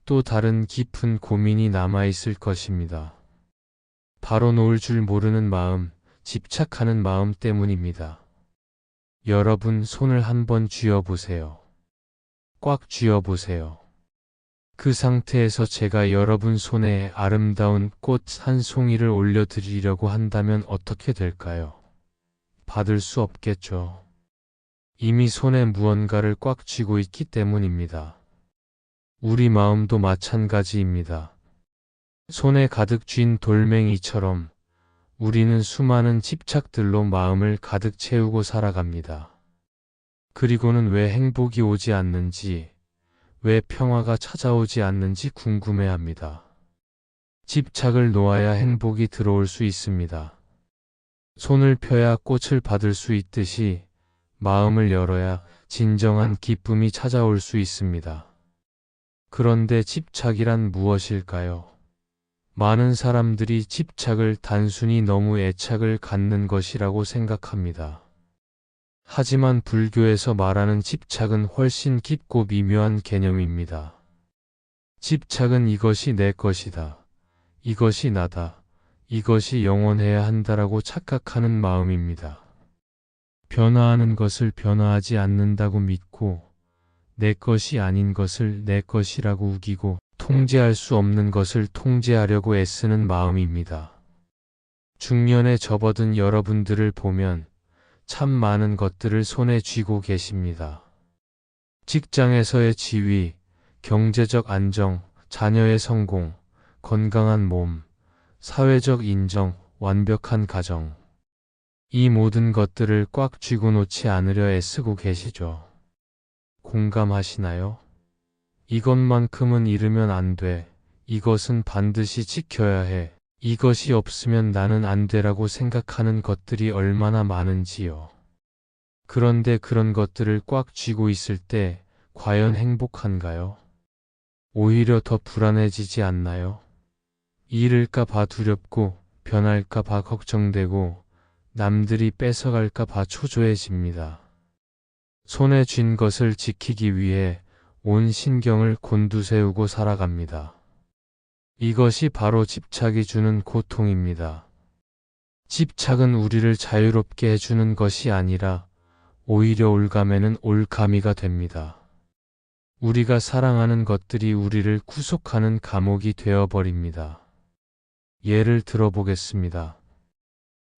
A: 또 다른 깊은 고민이 남아있을 것입니다. 바로 놓을 줄 모르는 마음, 집착하는 마음 때문입니다. 여러분 손을 한번 쥐어보세요. 꽉 쥐어보세요. 그 상태에서 제가 여러분 손에 아름다운 꽃 한 송이를 올려드리려고 한다면 어떻게 될까요? 받을 수 없겠죠. 이미 손에 무언가를 꽉 쥐고 있기 때문입니다. 우리 마음도 마찬가지입니다. 손에 가득 쥔 돌멩이처럼 우리는 수많은 집착들로 마음을 가득 채우고 살아갑니다. 그리고는 왜 행복이 오지 않는지, 왜 평화가 찾아오지 않는지 궁금해합니다. 집착을 놓아야 행복이 들어올 수 있습니다. 손을 펴야 꽃을 받을 수 있듯이 마음을 열어야 진정한 기쁨이 찾아올 수 있습니다. 그런데 집착이란 무엇일까요? 많은 사람들이 집착을 단순히 너무 애착을 갖는 것이라고 생각합니다. 하지만 불교에서 말하는 집착은 훨씬 깊고 미묘한 개념입니다. 집착은 이것이 내 것이다. 이것이 나다. 이것이 영원해야 한다라고 착각하는 마음입니다. 변화하는 것을 변화하지 않는다고 믿고 내 것이 아닌 것을 내 것이라고 우기고 통제할 수 없는 것을 통제하려고 애쓰는 마음입니다. 중년에 접어든 여러분들을 보면 참 많은 것들을 손에 쥐고 계십니다. 직장에서의 지위, 경제적 안정, 자녀의 성공, 건강한 몸, 사회적 인정, 완벽한 가정. 이 모든 것들을 꽉 쥐고 놓지 않으려 애쓰고 계시죠. 공감하시나요? 이것만큼은 잃으면 안 돼. 이것은 반드시 지켜야 해. 이것이 없으면 나는 안 돼라고 생각하는 것들이 얼마나 많은지요. 그런데 그런 것들을 꽉 쥐고 있을 때 과연 행복한가요? 오히려 더 불안해지지 않나요? 잃을까 봐 두렵고 변할까 봐 걱정되고 남들이 뺏어갈까 봐 초조해집니다. 손에 쥔 것을 지키기 위해 온 신경을 곤두세우고 살아갑니다. 이것이 바로 집착이 주는 고통입니다. 집착은 우리를 자유롭게 해주는 것이 아니라 오히려 올가매는 올가미가 됩니다. 우리가 사랑하는 것들이 우리를 구속하는 감옥이 되어버립니다. 예를 들어보겠습니다.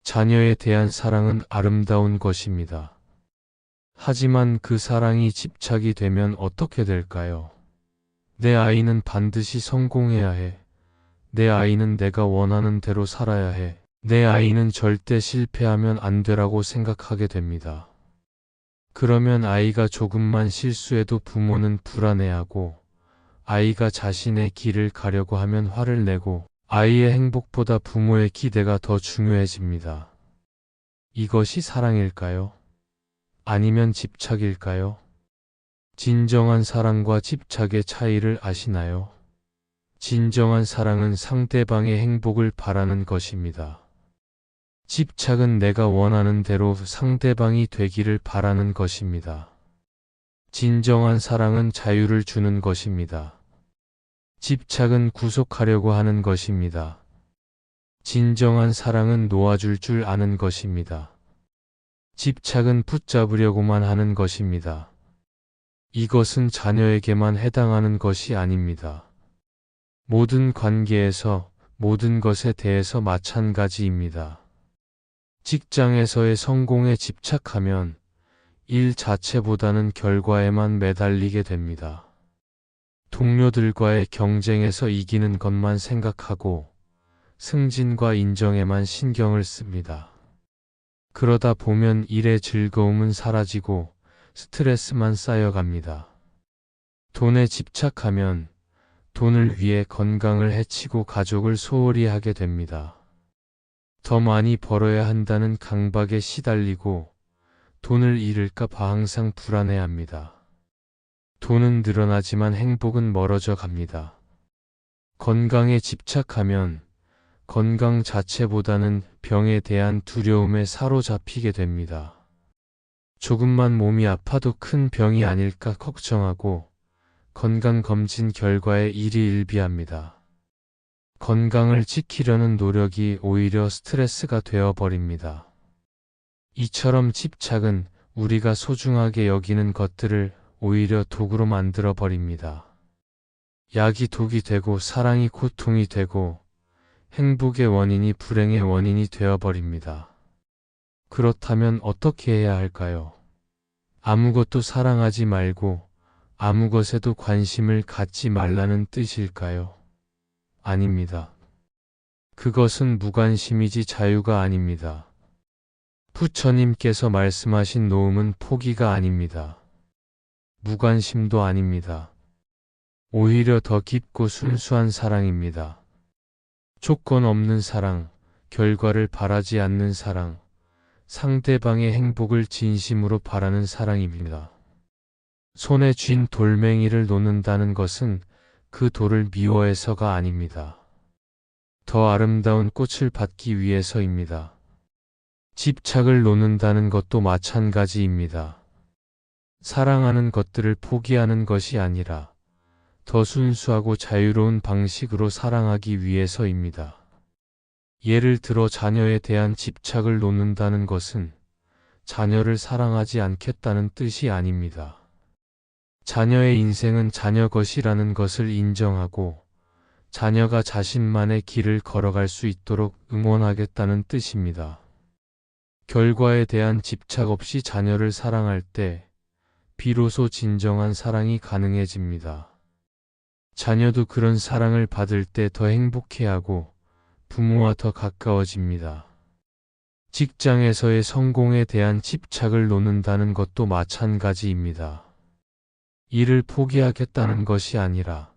A: 자녀에 대한 사랑은 아름다운 것입니다. 하지만 그 사랑이 집착이 되면 어떻게 될까요? 내 아이는 반드시 성공해야 해. 내 아이는 내가 원하는 대로 살아야 해. 내 아이는 절대 실패하면 안 되라고 생각하게 됩니다. 그러면 아이가 조금만 실수해도 부모는 불안해하고 아이가 자신의 길을 가려고 하면 화를 내고 아이의 행복보다 부모의 기대가 더 중요해집니다. 이것이 사랑일까요? 아니면 집착일까요? 진정한 사랑과 집착의 차이를 아시나요? 진정한 사랑은 상대방의 행복을 바라는 것입니다. 집착은 내가 원하는 대로 상대방이 되기를 바라는 것입니다. 진정한 사랑은 자유를 주는 것입니다. 집착은 구속하려고 하는 것입니다. 진정한 사랑은 놓아줄 줄 아는 것입니다. 집착은 붙잡으려고만 하는 것입니다. 이것은 자녀에게만 해당하는 것이 아닙니다. 모든 관계에서 모든 것에 대해서 마찬가지입니다. 직장에서의 성공에 집착하면 일 자체보다는 결과에만 매달리게 됩니다. 동료들과의 경쟁에서 이기는 것만 생각하고 승진과 인정에만 신경을 씁니다. 그러다 보면 일의 즐거움은 사라지고 스트레스만 쌓여갑니다. 돈에 집착하면 돈을 위해 건강을 해치고 가족을 소홀히 하게 됩니다. 더 많이 벌어야 한다는 강박에 시달리고 돈을 잃을까 봐 항상 불안해합니다. 돈은 늘어나지만 행복은 멀어져 갑니다. 건강에 집착하면 건강 자체보다는 병에 대한 두려움에 사로잡히게 됩니다. 조금만 몸이 아파도 큰 병이 아닐까 걱정하고 건강검진 결과에 일희일비합니다. 건강을 지키려는 노력이 오히려 스트레스가 되어버립니다. 이처럼 집착은 우리가 소중하게 여기는 것들을 오히려 독으로 만들어버립니다. 약이 독이 되고 사랑이 고통이 되고 행복의 원인이 불행의 원인이 되어버립니다. 그렇다면 어떻게 해야 할까요? 아무것도 사랑하지 말고 아무 것에도 관심을 갖지 말라는 뜻일까요? 아닙니다. 그것은 무관심이지 자유가 아닙니다. 부처님께서 말씀하신 노음은 포기가 아닙니다. 무관심도 아닙니다. 오히려 더 깊고 순수한 사랑입니다. 조건 없는 사랑, 결과를 바라지 않는 사랑, 상대방의 행복을 진심으로 바라는 사랑입니다. 손에 쥔 돌멩이를 놓는다는 것은 그 돌을 미워해서가 아닙니다. 더 아름다운 꽃을 받기 위해서입니다. 집착을 놓는다는 것도 마찬가지입니다. 사랑하는 것들을 포기하는 것이 아니라 더 순수하고 자유로운 방식으로 사랑하기 위해서입니다. 예를 들어 자녀에 대한 집착을 놓는다는 것은 자녀를 사랑하지 않겠다는 뜻이 아닙니다. 자녀의 인생은 자녀 것이라는 것을 인정하고 자녀가 자신만의 길을 걸어갈 수 있도록 응원하겠다는 뜻입니다. 결과에 대한 집착 없이 자녀를 사랑할 때 비로소 진정한 사랑이 가능해집니다. 자녀도 그런 사랑을 받을 때 더 행복해하고 부모와 더 가까워집니다. 직장에서의 성공에 대한 집착을 놓는다는 것도 마찬가지입니다. 일을 포기하겠다는 것이 아니라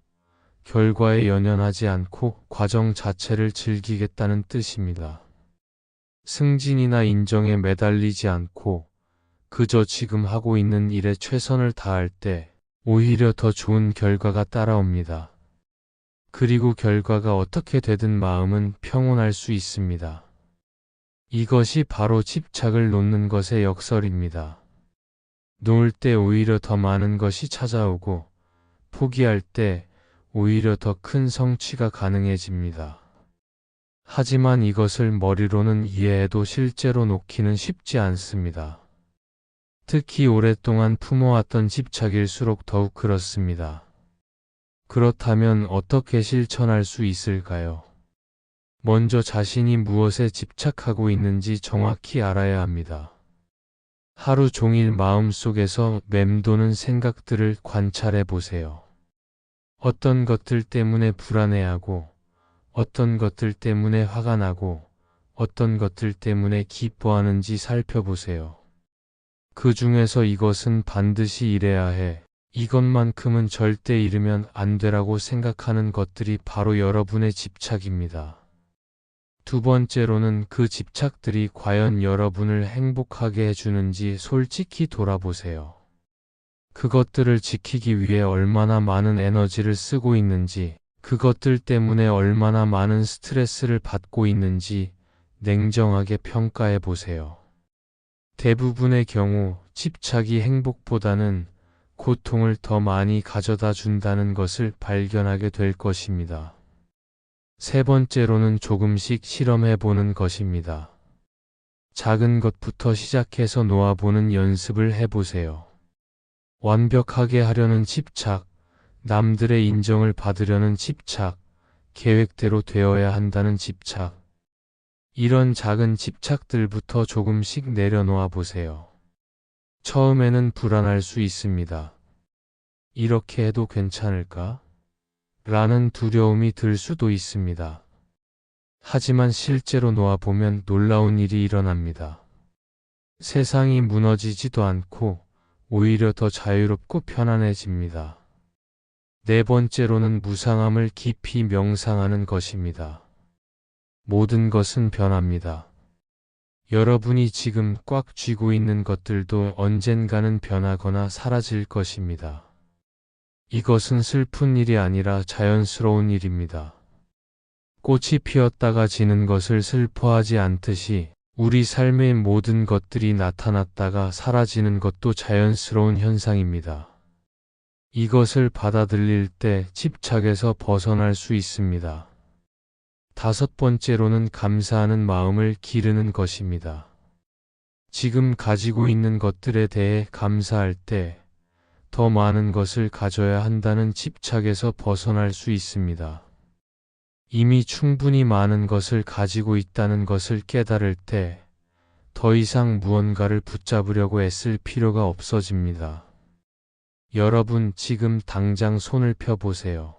A: 결과에 연연하지 않고 과정 자체를 즐기겠다는 뜻입니다. 승진이나 인정에 매달리지 않고 그저 지금 하고 있는 일에 최선을 다할 때 오히려 더 좋은 결과가 따라옵니다. 그리고 결과가 어떻게 되든 마음은 평온할 수 있습니다. 이것이 바로 집착을 놓는 것의 역설입니다. 놓을 때 오히려 더 많은 것이 찾아오고 포기할 때 오히려 더 큰 성취가 가능해집니다. 하지만 이것을 머리로는 이해해도 실제로 놓기는 쉽지 않습니다. 특히 오랫동안 품어왔던 집착일수록 더욱 그렇습니다. 그렇다면 어떻게 실천할 수 있을까요? 먼저 자신이 무엇에 집착하고 있는지 정확히 알아야 합니다. 하루 종일 마음속에서 맴도는 생각들을 관찰해 보세요. 어떤 것들 때문에 불안해하고, 어떤 것들 때문에 화가 나고, 어떤 것들 때문에 기뻐하는지 살펴보세요. 그 중에서 이것은 반드시 이래야 해, 이것만큼은 절대 잃으면 안 되라고 생각하는 것들이 바로 여러분의 집착입니다. 두 번째로는 그 집착들이 과연 여러분을 행복하게 해주는지 솔직히 돌아보세요. 그것들을 지키기 위해 얼마나 많은 에너지를 쓰고 있는지, 그것들 때문에 얼마나 많은 스트레스를 받고 있는지 냉정하게 평가해 보세요. 대부분의 경우 집착이 행복보다는 고통을 더 많이 가져다 준다는 것을 발견하게 될 것입니다. 세 번째로는 조금씩 실험해 보는 것입니다. 작은 것부터 시작해서 놓아보는 연습을 해보세요. 완벽하게 하려는 집착, 남들의 인정을 받으려는 집착, 계획대로 되어야 한다는 집착. 이런 작은 집착들부터 조금씩 내려놓아 보세요. 처음에는 불안할 수 있습니다. 이렇게 해도 괜찮을까? 라는 두려움이 들 수도 있습니다. 하지만 실제로 놓아보면 놀라운 일이 일어납니다. 세상이 무너지지도 않고 오히려 더 자유롭고 편안해집니다. 네 번째로는 무상함을 깊이 명상하는 것입니다. 모든 것은 변합니다. 여러분이 지금 꽉 쥐고 있는 것들도 언젠가는 변하거나 사라질 것입니다. 이것은 슬픈 일이 아니라 자연스러운 일입니다. 꽃이 피었다가 지는 것을 슬퍼하지 않듯이 우리 삶의 모든 것들이 나타났다가 사라지는 것도 자연스러운 현상입니다. 이것을 받아들일 때 집착에서 벗어날 수 있습니다. 다섯 번째로는 감사하는 마음을 기르는 것입니다. 지금 가지고 있는 것들에 대해 감사할 때 더 많은 것을 가져야 한다는 집착에서 벗어날 수 있습니다. 이미 충분히 많은 것을 가지고 있다는 것을 깨달을 때 더 이상 무언가를 붙잡으려고 애쓸 필요가 없어집니다. 여러분 지금 당장 손을 펴보세요.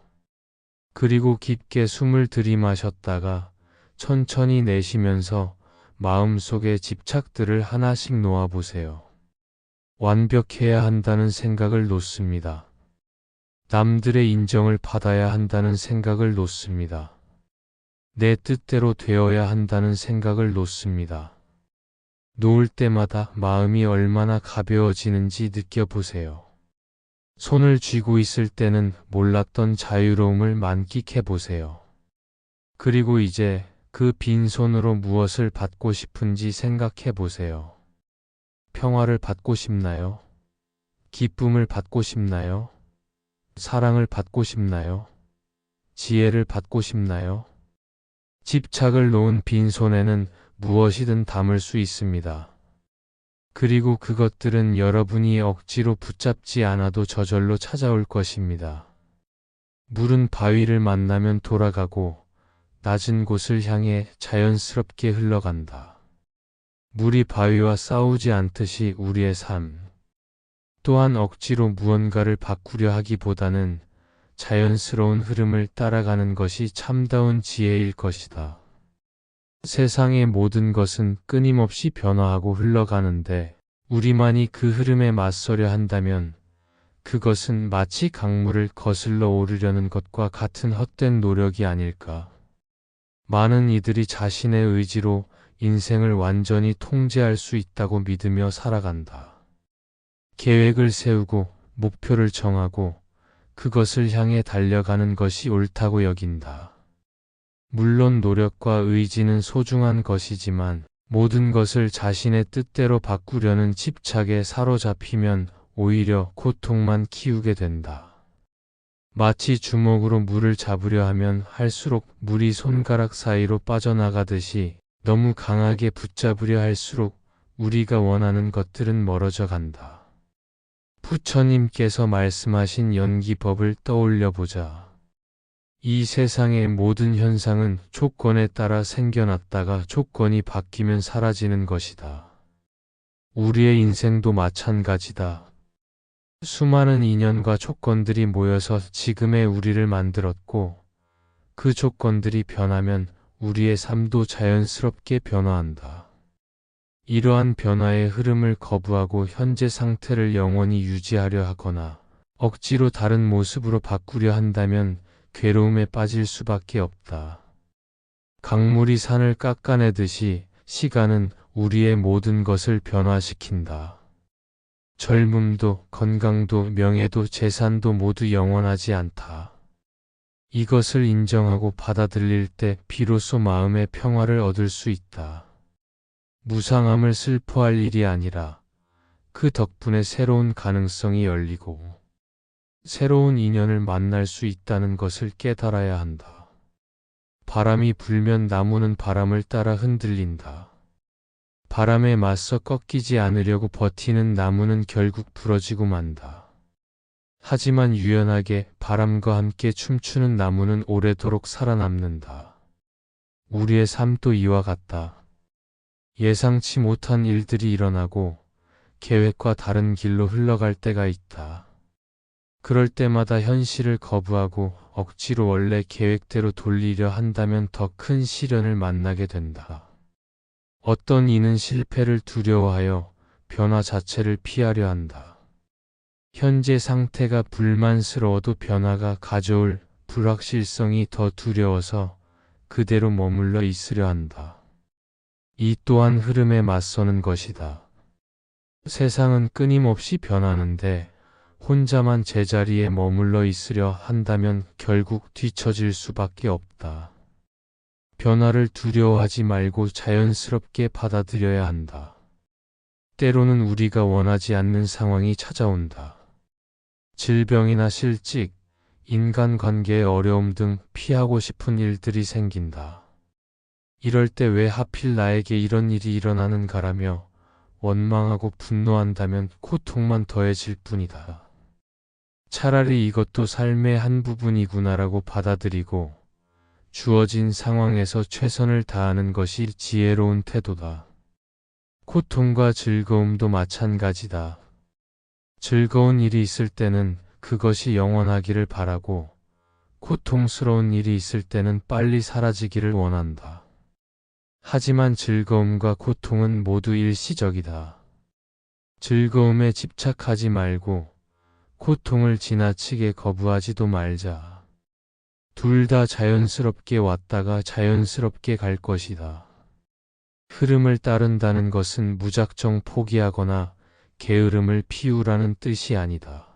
A: 그리고 깊게 숨을 들이마셨다가 천천히 내쉬면서 마음속의 집착들을 하나씩 놓아보세요. 완벽해야 한다는 생각을 놓습니다. 남들의 인정을 받아야 한다는 생각을 놓습니다. 내 뜻대로 되어야 한다는 생각을 놓습니다. 놓을 때마다 마음이 얼마나 가벼워지는지 느껴보세요. 손을 쥐고 있을 때는 몰랐던 자유로움을 만끽해 보세요. 그리고 이제 그 빈손으로 무엇을 받고 싶은지 생각해 보세요. 평화를 받고 싶나요? 기쁨을 받고 싶나요? 사랑을 받고 싶나요? 지혜를 받고 싶나요? 집착을 놓은 빈손에는 무엇이든 담을 수 있습니다. 그리고 그것들은 여러분이 억지로 붙잡지 않아도 저절로 찾아올 것입니다. 물은 바위를 만나면 돌아가고 낮은 곳을 향해 자연스럽게 흘러간다. 물이 바위와 싸우지 않듯이 우리의 삶 또한 억지로 무언가를 바꾸려 하기보다는 자연스러운 흐름을 따라가는 것이 참다운 지혜일 것이다. 세상의 모든 것은 끊임없이 변화하고 흘러가는데 우리만이 그 흐름에 맞서려 한다면 그것은 마치 강물을 거슬러 오르려는 것과 같은 헛된 노력이 아닐까. 많은 이들이 자신의 의지로 인생을 완전히 통제할 수 있다고 믿으며 살아간다. 계획을 세우고 목표를 정하고 그것을 향해 달려가는 것이 옳다고 여긴다. 물론 노력과 의지는 소중한 것이지만 모든 것을 자신의 뜻대로 바꾸려는 집착에 사로잡히면 오히려 고통만 키우게 된다. 마치 주먹으로 물을 잡으려 하면 할수록 물이 손가락 사이로 빠져나가듯이 너무 강하게 붙잡으려 할수록 우리가 원하는 것들은 멀어져 간다. 부처님께서 말씀하신 연기법을 떠올려 보자. 이 세상의 모든 현상은 조건에 따라 생겨났다가 조건이 바뀌면 사라지는 것이다. 우리의 인생도 마찬가지다. 수많은 인연과 조건들이 모여서 지금의 우리를 만들었고 그 조건들이 변하면 우리의 삶도 자연스럽게 변화한다. 이러한 변화의 흐름을 거부하고 현재 상태를 영원히 유지하려 하거나 억지로 다른 모습으로 바꾸려 한다면 괴로움에 빠질 수밖에 없다. 강물이 산을 깎아내듯이 시간은 우리의 모든 것을 변화시킨다. 젊음도 건강도 명예도 재산도 모두 영원하지 않다. 이것을 인정하고 받아들일 때 비로소 마음의 평화를 얻을 수 있다. 무상함을 슬퍼할 일이 아니라 그 덕분에 새로운 가능성이 열리고 새로운 인연을 만날 수 있다는 것을 깨달아야 한다. 바람이 불면 나무는 바람을 따라 흔들린다. 바람에 맞서 꺾이지 않으려고 버티는 나무는 결국 부러지고 만다. 하지만 유연하게 바람과 함께 춤추는 나무는 오래도록 살아남는다. 우리의 삶도 이와 같다. 예상치 못한 일들이 일어나고 계획과 다른 길로 흘러갈 때가 있다. 그럴 때마다 현실을 거부하고 억지로 원래 계획대로 돌리려 한다면 더 큰 시련을 만나게 된다. 어떤 이는 실패를 두려워하여 변화 자체를 피하려 한다. 현재 상태가 불만스러워도 변화가 가져올 불확실성이 더 두려워서 그대로 머물러 있으려 한다. 이 또한 흐름에 맞서는 것이다. 세상은 끊임없이 변하는데 혼자만 제자리에 머물러 있으려 한다면 결국 뒤처질 수밖에 없다. 변화를 두려워하지 말고 자연스럽게 받아들여야 한다. 때로는 우리가 원하지 않는 상황이 찾아온다. 질병이나 실직, 인간관계의 어려움 등 피하고 싶은 일들이 생긴다. 이럴 때 왜 하필 나에게 이런 일이 일어나는가라며 원망하고 분노한다면 고통만 더해질 뿐이다. 차라리 이것도 삶의 한 부분이구나라고 받아들이고 주어진 상황에서 최선을 다하는 것이 지혜로운 태도다. 고통과 즐거움도 마찬가지다. 즐거운 일이 있을 때는 그것이 영원하기를 바라고 고통스러운 일이 있을 때는 빨리 사라지기를 원한다. 하지만 즐거움과 고통은 모두 일시적이다. 즐거움에 집착하지 말고 고통을 지나치게 거부하지도 말자. 둘 다 자연스럽게 왔다가 자연스럽게 갈 것이다. 흐름을 따른다는 것은 무작정 포기하거나 게으름을 피우라는 뜻이 아니다.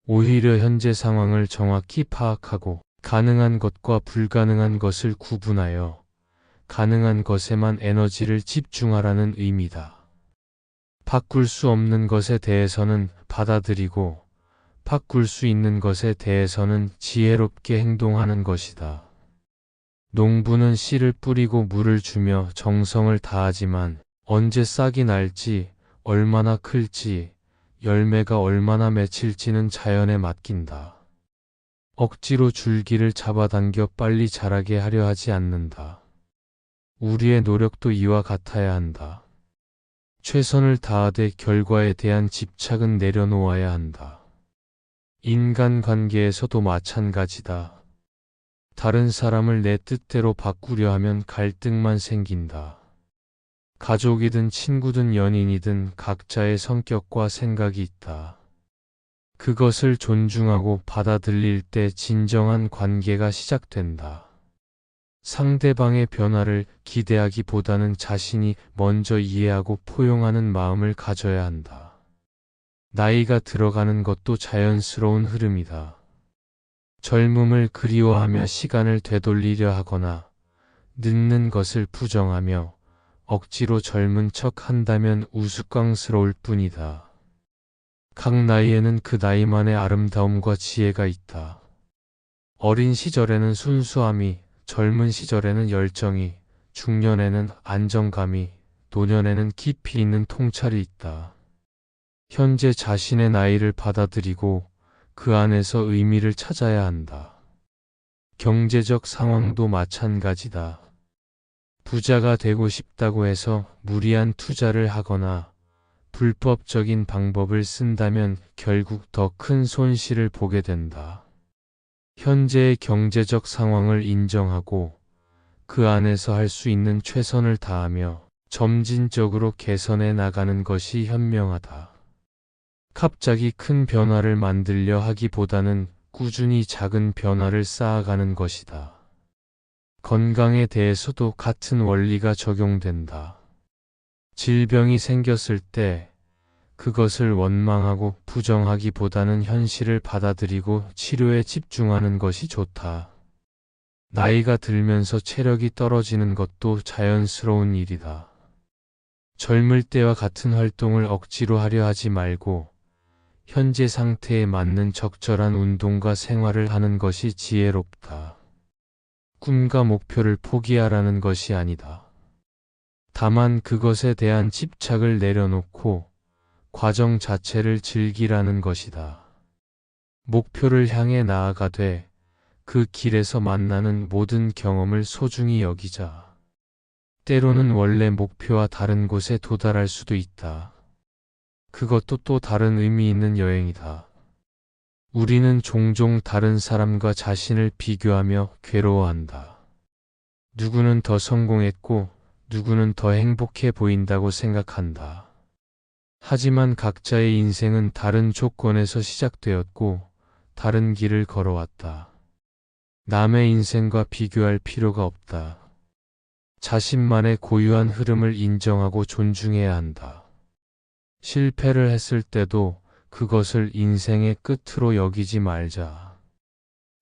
A: 오히려 현재 상황을 정확히 파악하고 가능한 것과 불가능한 것을 구분하여 가능한 것에만 에너지를 집중하라는 의미다. 바꿀 수 없는 것에 대해서는 받아들이고 바꿀 수 있는 것에 대해서는 지혜롭게 행동하는 것이다. 농부는 씨를 뿌리고 물을 주며 정성을 다하지만 언제 싹이 날지, 얼마나 클지, 열매가 얼마나 맺힐지는 자연에 맡긴다. 억지로 줄기를 잡아당겨 빨리 자라게 하려 하지 않는다. 우리의 노력도 이와 같아야 한다. 최선을 다하되 결과에 대한 집착은 내려놓아야 한다. 인간관계에서도 마찬가지다. 다른 사람을 내 뜻대로 바꾸려 하면 갈등만 생긴다. 가족이든 친구든 연인이든 각자의 성격과 생각이 있다. 그것을 존중하고 받아들일 때 진정한 관계가 시작된다. 상대방의 변화를 기대하기보다는 자신이 먼저 이해하고 포용하는 마음을 가져야 한다. 나이가 들어가는 것도 자연스러운 흐름이다. 젊음을 그리워하며 시간을 되돌리려 하거나 늦는 것을 부정하며 억지로 젊은 척 한다면 우스꽝스러울 뿐이다. 각 나이에는 그 나이만의 아름다움과 지혜가 있다. 어린 시절에는 순수함이, 젊은 시절에는 열정이, 중년에는 안정감이, 노년에는 깊이 있는 통찰이 있다. 현재 자신의 나이를 받아들이고 그 안에서 의미를 찾아야 한다. 경제적 상황도 마찬가지다. 부자가 되고 싶다고 해서 무리한 투자를 하거나 불법적인 방법을 쓴다면 결국 더 큰 손실을 보게 된다. 현재의 경제적 상황을 인정하고 그 안에서 할 수 있는 최선을 다하며 점진적으로 개선해 나가는 것이 현명하다. 갑자기 큰 변화를 만들려 하기보다는 꾸준히 작은 변화를 쌓아가는 것이다. 건강에 대해서도 같은 원리가 적용된다. 질병이 생겼을 때 그것을 원망하고 부정하기보다는 현실을 받아들이고 치료에 집중하는 것이 좋다. 나이가 들면서 체력이 떨어지는 것도 자연스러운 일이다. 젊을 때와 같은 활동을 억지로 하려 하지 말고 현재 상태에 맞는 적절한 운동과 생활을 하는 것이 지혜롭다. 꿈과 목표를 포기하라는 것이 아니다. 다만 그것에 대한 집착을 내려놓고 과정 자체를 즐기라는 것이다. 목표를 향해 나아가되 그 길에서 만나는 모든 경험을 소중히 여기자. 때로는 원래 목표와 다른 곳에 도달할 수도 있다. 그것도 또 다른 의미 있는 여행이다. 우리는 종종 다른 사람과 자신을 비교하며 괴로워한다. 누구는 더 성공했고 누구는 더 행복해 보인다고 생각한다. 하지만 각자의 인생은 다른 조건에서 시작되었고 다른 길을 걸어왔다. 남의 인생과 비교할 필요가 없다. 자신만의 고유한 흐름을 인정하고 존중해야 한다. 실패를 했을 때도 그것을 인생의 끝으로 여기지 말자.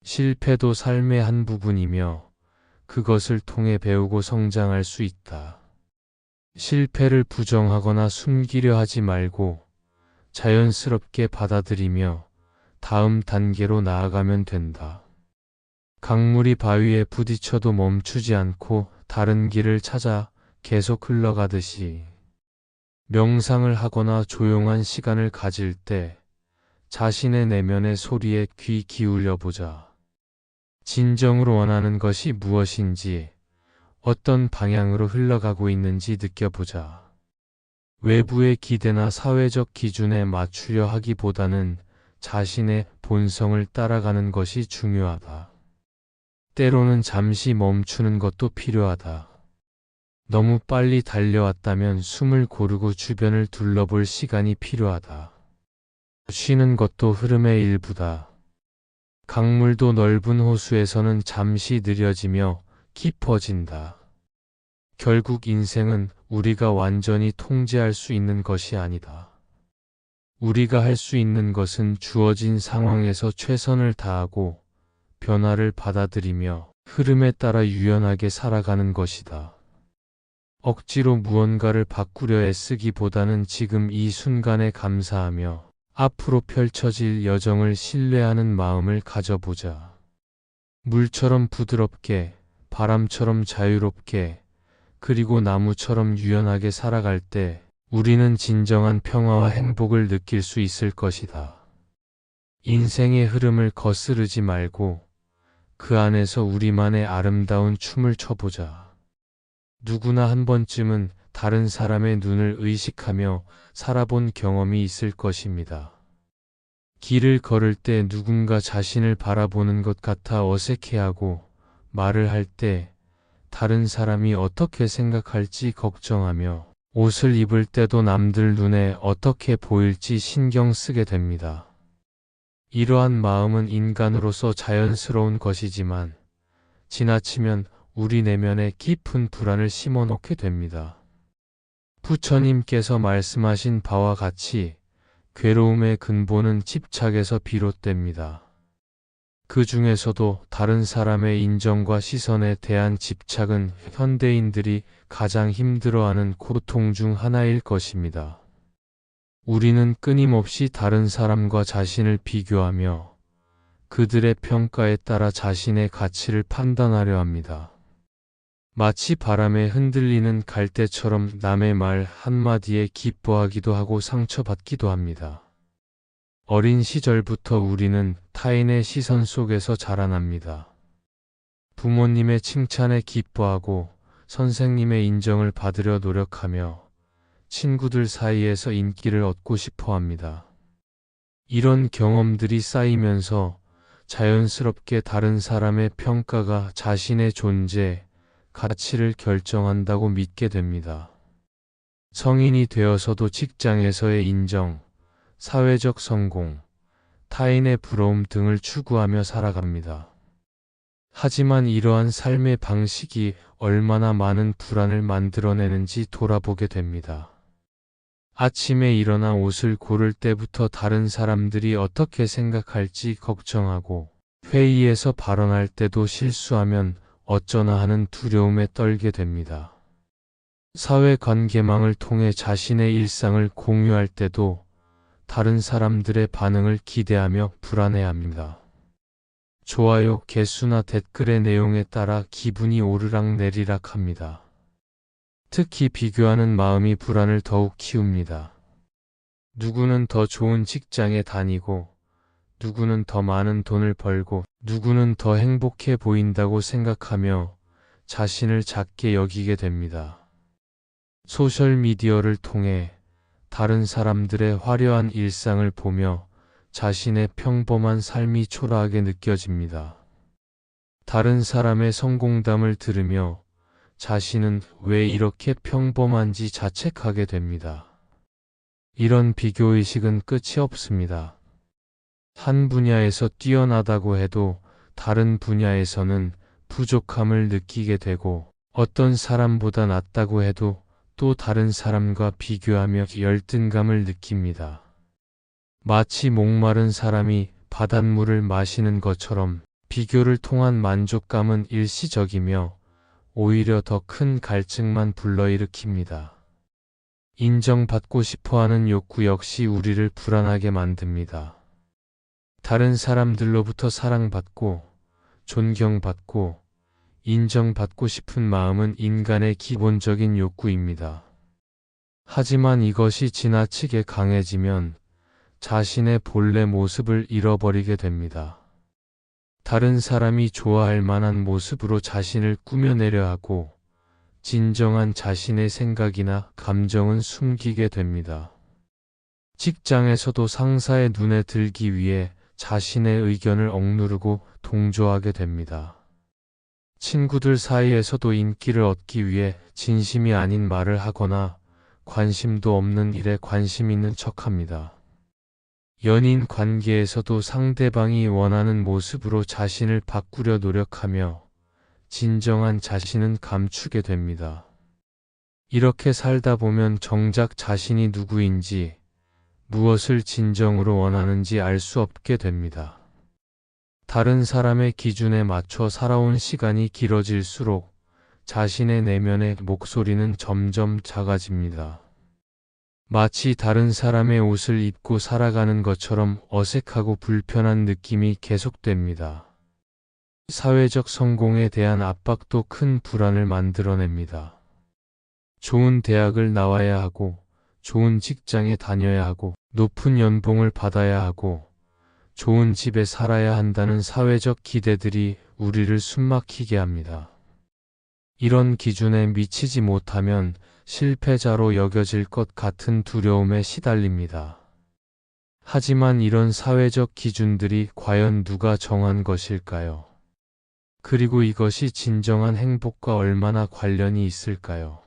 A: 실패도 삶의 한 부분이며 그것을 통해 배우고 성장할 수 있다. 실패를 부정하거나 숨기려 하지 말고 자연스럽게 받아들이며 다음 단계로 나아가면 된다. 강물이 바위에 부딪혀도 멈추지 않고 다른 길을 찾아 계속 흘러가듯이 명상을 하거나 조용한 시간을 가질 때 자신의 내면의 소리에 귀 기울여 보자. 진정으로 원하는 것이 무엇인지, 어떤 방향으로 흘러가고 있는지 느껴보자. 외부의 기대나 사회적 기준에 맞추려 하기보다는 자신의 본성을 따라가는 것이 중요하다. 때로는 잠시 멈추는 것도 필요하다. 너무 빨리 달려왔다면 숨을 고르고 주변을 둘러볼 시간이 필요하다. 쉬는 것도 흐름의 일부다. 강물도 넓은 호수에서는 잠시 느려지며 깊어진다. 결국 인생은 우리가 완전히 통제할 수 있는 것이 아니다. 우리가 할 수 있는 것은 주어진 상황에서 최선을 다하고 변화를 받아들이며 흐름에 따라 유연하게 살아가는 것이다. 억지로 무언가를 바꾸려 애쓰기보다는 지금 이 순간에 감사하며 앞으로 펼쳐질 여정을 신뢰하는 마음을 가져보자. 물처럼 부드럽게, 바람처럼 자유롭게, 그리고 나무처럼 유연하게 살아갈 때 우리는 진정한 평화와 행복을 느낄 수 있을 것이다. 인생의 흐름을 거스르지 말고 그 안에서 우리만의 아름다운 춤을 춰보자. 누구나 한 번쯤은 다른 사람의 눈을 의식하며 살아본 경험이 있을 것입니다. 길을 걸을 때 누군가 자신을 바라보는 것 같아 어색해하고 말을 할 때 다른 사람이 어떻게 생각할지 걱정하며 옷을 입을 때도 남들 눈에 어떻게 보일지 신경 쓰게 됩니다. 이러한 마음은 인간으로서 자연스러운 것이지만 지나치면 우리 내면에 깊은 불안을 심어놓게 됩니다. 부처님께서 말씀하신 바와 같이 괴로움의 근본은 집착에서 비롯됩니다. 그 중에서도 다른 사람의 인정과 시선에 대한 집착은 현대인들이 가장 힘들어하는 고통 중 하나일 것입니다. 우리는 끊임없이 다른 사람과 자신을 비교하며 그들의 평가에 따라 자신의 가치를 판단하려 합니다. 마치 바람에 흔들리는 갈대처럼 남의 말 한마디에 기뻐하기도 하고 상처받기도 합니다. 어린 시절부터 우리는 타인의 시선 속에서 자라납니다. 부모님의 칭찬에 기뻐하고 선생님의 인정을 받으려 노력하며 친구들 사이에서 인기를 얻고 싶어 합니다. 이런 경험들이 쌓이면서 자연스럽게 다른 사람의 평가가 자신의 존재, 가치를 결정한다고 믿게 됩니다. 성인이 되어서도 직장에서의 인정, 사회적 성공, 타인의 부러움 등을 추구하며 살아갑니다. 하지만 이러한 삶의 방식이 얼마나 많은 불안을 만들어내는지 돌아보게 됩니다. 아침에 일어나 옷을 고를 때부터 다른 사람들이 어떻게 생각할지 걱정하고 회의에서 발언할 때도 실수하면 어쩌나 하는 두려움에 떨게 됩니다. 사회관계망을 통해 자신의 일상을 공유할 때도 다른 사람들의 반응을 기대하며 불안해합니다. 좋아요, 개수나 댓글의 내용에 따라 기분이 오르락내리락 합니다. 특히 비교하는 마음이 불안을 더욱 키웁니다. 누구는 더 좋은 직장에 다니고, 누구는 더 많은 돈을 벌고, 누구는 더 행복해 보인다고 생각하며 자신을 작게 여기게 됩니다. 소셜미디어를 통해 다른 사람들의 화려한 일상을 보며 자신의 평범한 삶이 초라하게 느껴집니다. 다른 사람의 성공담을 들으며 자신은 왜 이렇게 평범한지 자책하게 됩니다. 이런 비교의식은 끝이 없습니다. 한 분야에서 뛰어나다고 해도 다른 분야에서는 부족함을 느끼게 되고, 어떤 사람보다 낫다고 해도 또 다른 사람과 비교하며 열등감을 느낍니다. 마치 목마른 사람이 바닷물을 마시는 것처럼 비교를 통한 만족감은 일시적이며 오히려 더 큰 갈증만 불러일으킵니다. 인정받고 싶어하는 욕구 역시 우리를 불안하게 만듭니다. 다른 사람들로부터 사랑받고 존경받고 인정받고 싶은 마음은 인간의 기본적인 욕구입니다. 하지만 이것이 지나치게 강해지면 자신의 본래 모습을 잃어버리게 됩니다. 다른 사람이 좋아할 만한 모습으로 자신을 꾸며내려 하고 진정한 자신의 생각이나 감정은 숨기게 됩니다. 직장에서도 상사의 눈에 들기 위해 자신의 의견을 억누르고 동조하게 됩니다. 친구들 사이에서도 인기를 얻기 위해 진심이 아닌 말을 하거나 관심도 없는 일에 관심 있는 척합니다. 연인 관계에서도 상대방이 원하는 모습으로 자신을 바꾸려 노력하며 진정한 자신은 감추게 됩니다. 이렇게 살다 보면 정작 자신이 누구인지, 무엇을 진정으로 원하는지 알 수 없게 됩니다. 다른 사람의 기준에 맞춰 살아온 시간이 길어질수록 자신의 내면의 목소리는 점점 작아집니다. 마치 다른 사람의 옷을 입고 살아가는 것처럼 어색하고 불편한 느낌이 계속됩니다. 사회적 성공에 대한 압박도 큰 불안을 만들어냅니다. 좋은 대학을 나와야 하고, 좋은 직장에 다녀야 하고, 높은 연봉을 받아야 하고, 좋은 집에 살아야 한다는 사회적 기대들이 우리를 숨막히게 합니다. 이런 기준에 미치지 못하면 실패자로 여겨질 것 같은 두려움에 시달립니다. 하지만 이런 사회적 기준들이 과연 누가 정한 것일까요? 그리고 이것이 진정한 행복과 얼마나 관련이 있을까요?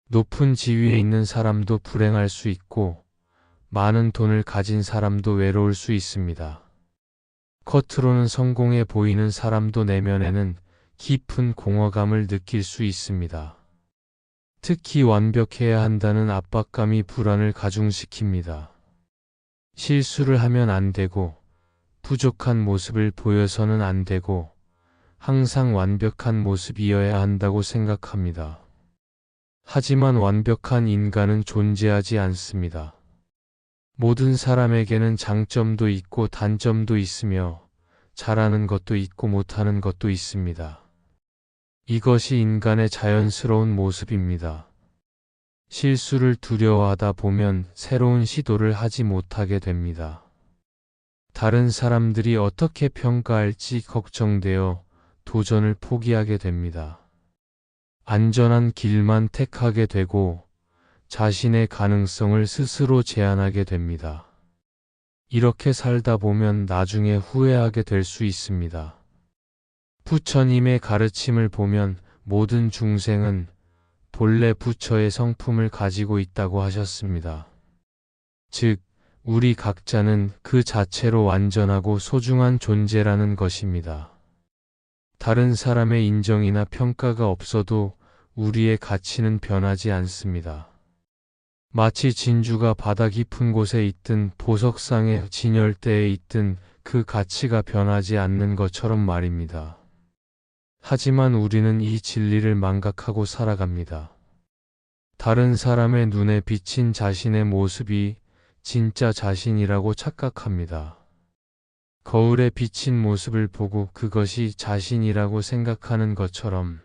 A: 높은 지위에 있는 사람도 불행할 수 있고, 많은 돈을 가진 사람도 외로울 수 있습니다. 겉으로는 성공해 보이는 사람도 내면에는 깊은 공허감을 느낄 수 있습니다. 특히 완벽해야 한다는 압박감이 불안을 가중시킵니다. 실수를 하면 안 되고, 부족한 모습을 보여서는 안 되고, 항상 완벽한 모습이어야 한다고 생각합니다. 하지만 완벽한 인간은 존재하지 않습니다. 모든 사람에게는 장점도 있고 단점도 있으며 잘하는 것도 있고 못하는 것도 있습니다. 이것이 인간의 자연스러운 모습입니다. 실수를 두려워하다 보면 새로운 시도를 하지 못하게 됩니다. 다른 사람들이 어떻게 평가할지 걱정되어 도전을 포기하게 됩니다. 안전한 길만 택하게 되고 자신의 가능성을 스스로 제한하게 됩니다. 이렇게 살다 보면 나중에 후회하게 될 수 있습니다. 부처님의 가르침을 보면 모든 중생은 본래 부처의 성품을 가지고 있다고 하셨습니다. 즉, 우리 각자는 그 자체로 완전하고 소중한 존재라는 것입니다. 다른 사람의 인정이나 평가가 없어도 우리의 가치는 변하지 않습니다. 마치 진주가 바다 깊은 곳에 있든 보석상의 진열대에 있든 그 가치가 변하지 않는 것처럼 말입니다. 하지만 우리는 이 진리를 망각하고 살아갑니다. 다른 사람의 눈에 비친 자신의 모습이 진짜 자신이라고 착각합니다. 거울에 비친 모습을 보고 그것이 자신이라고 생각하는 것처럼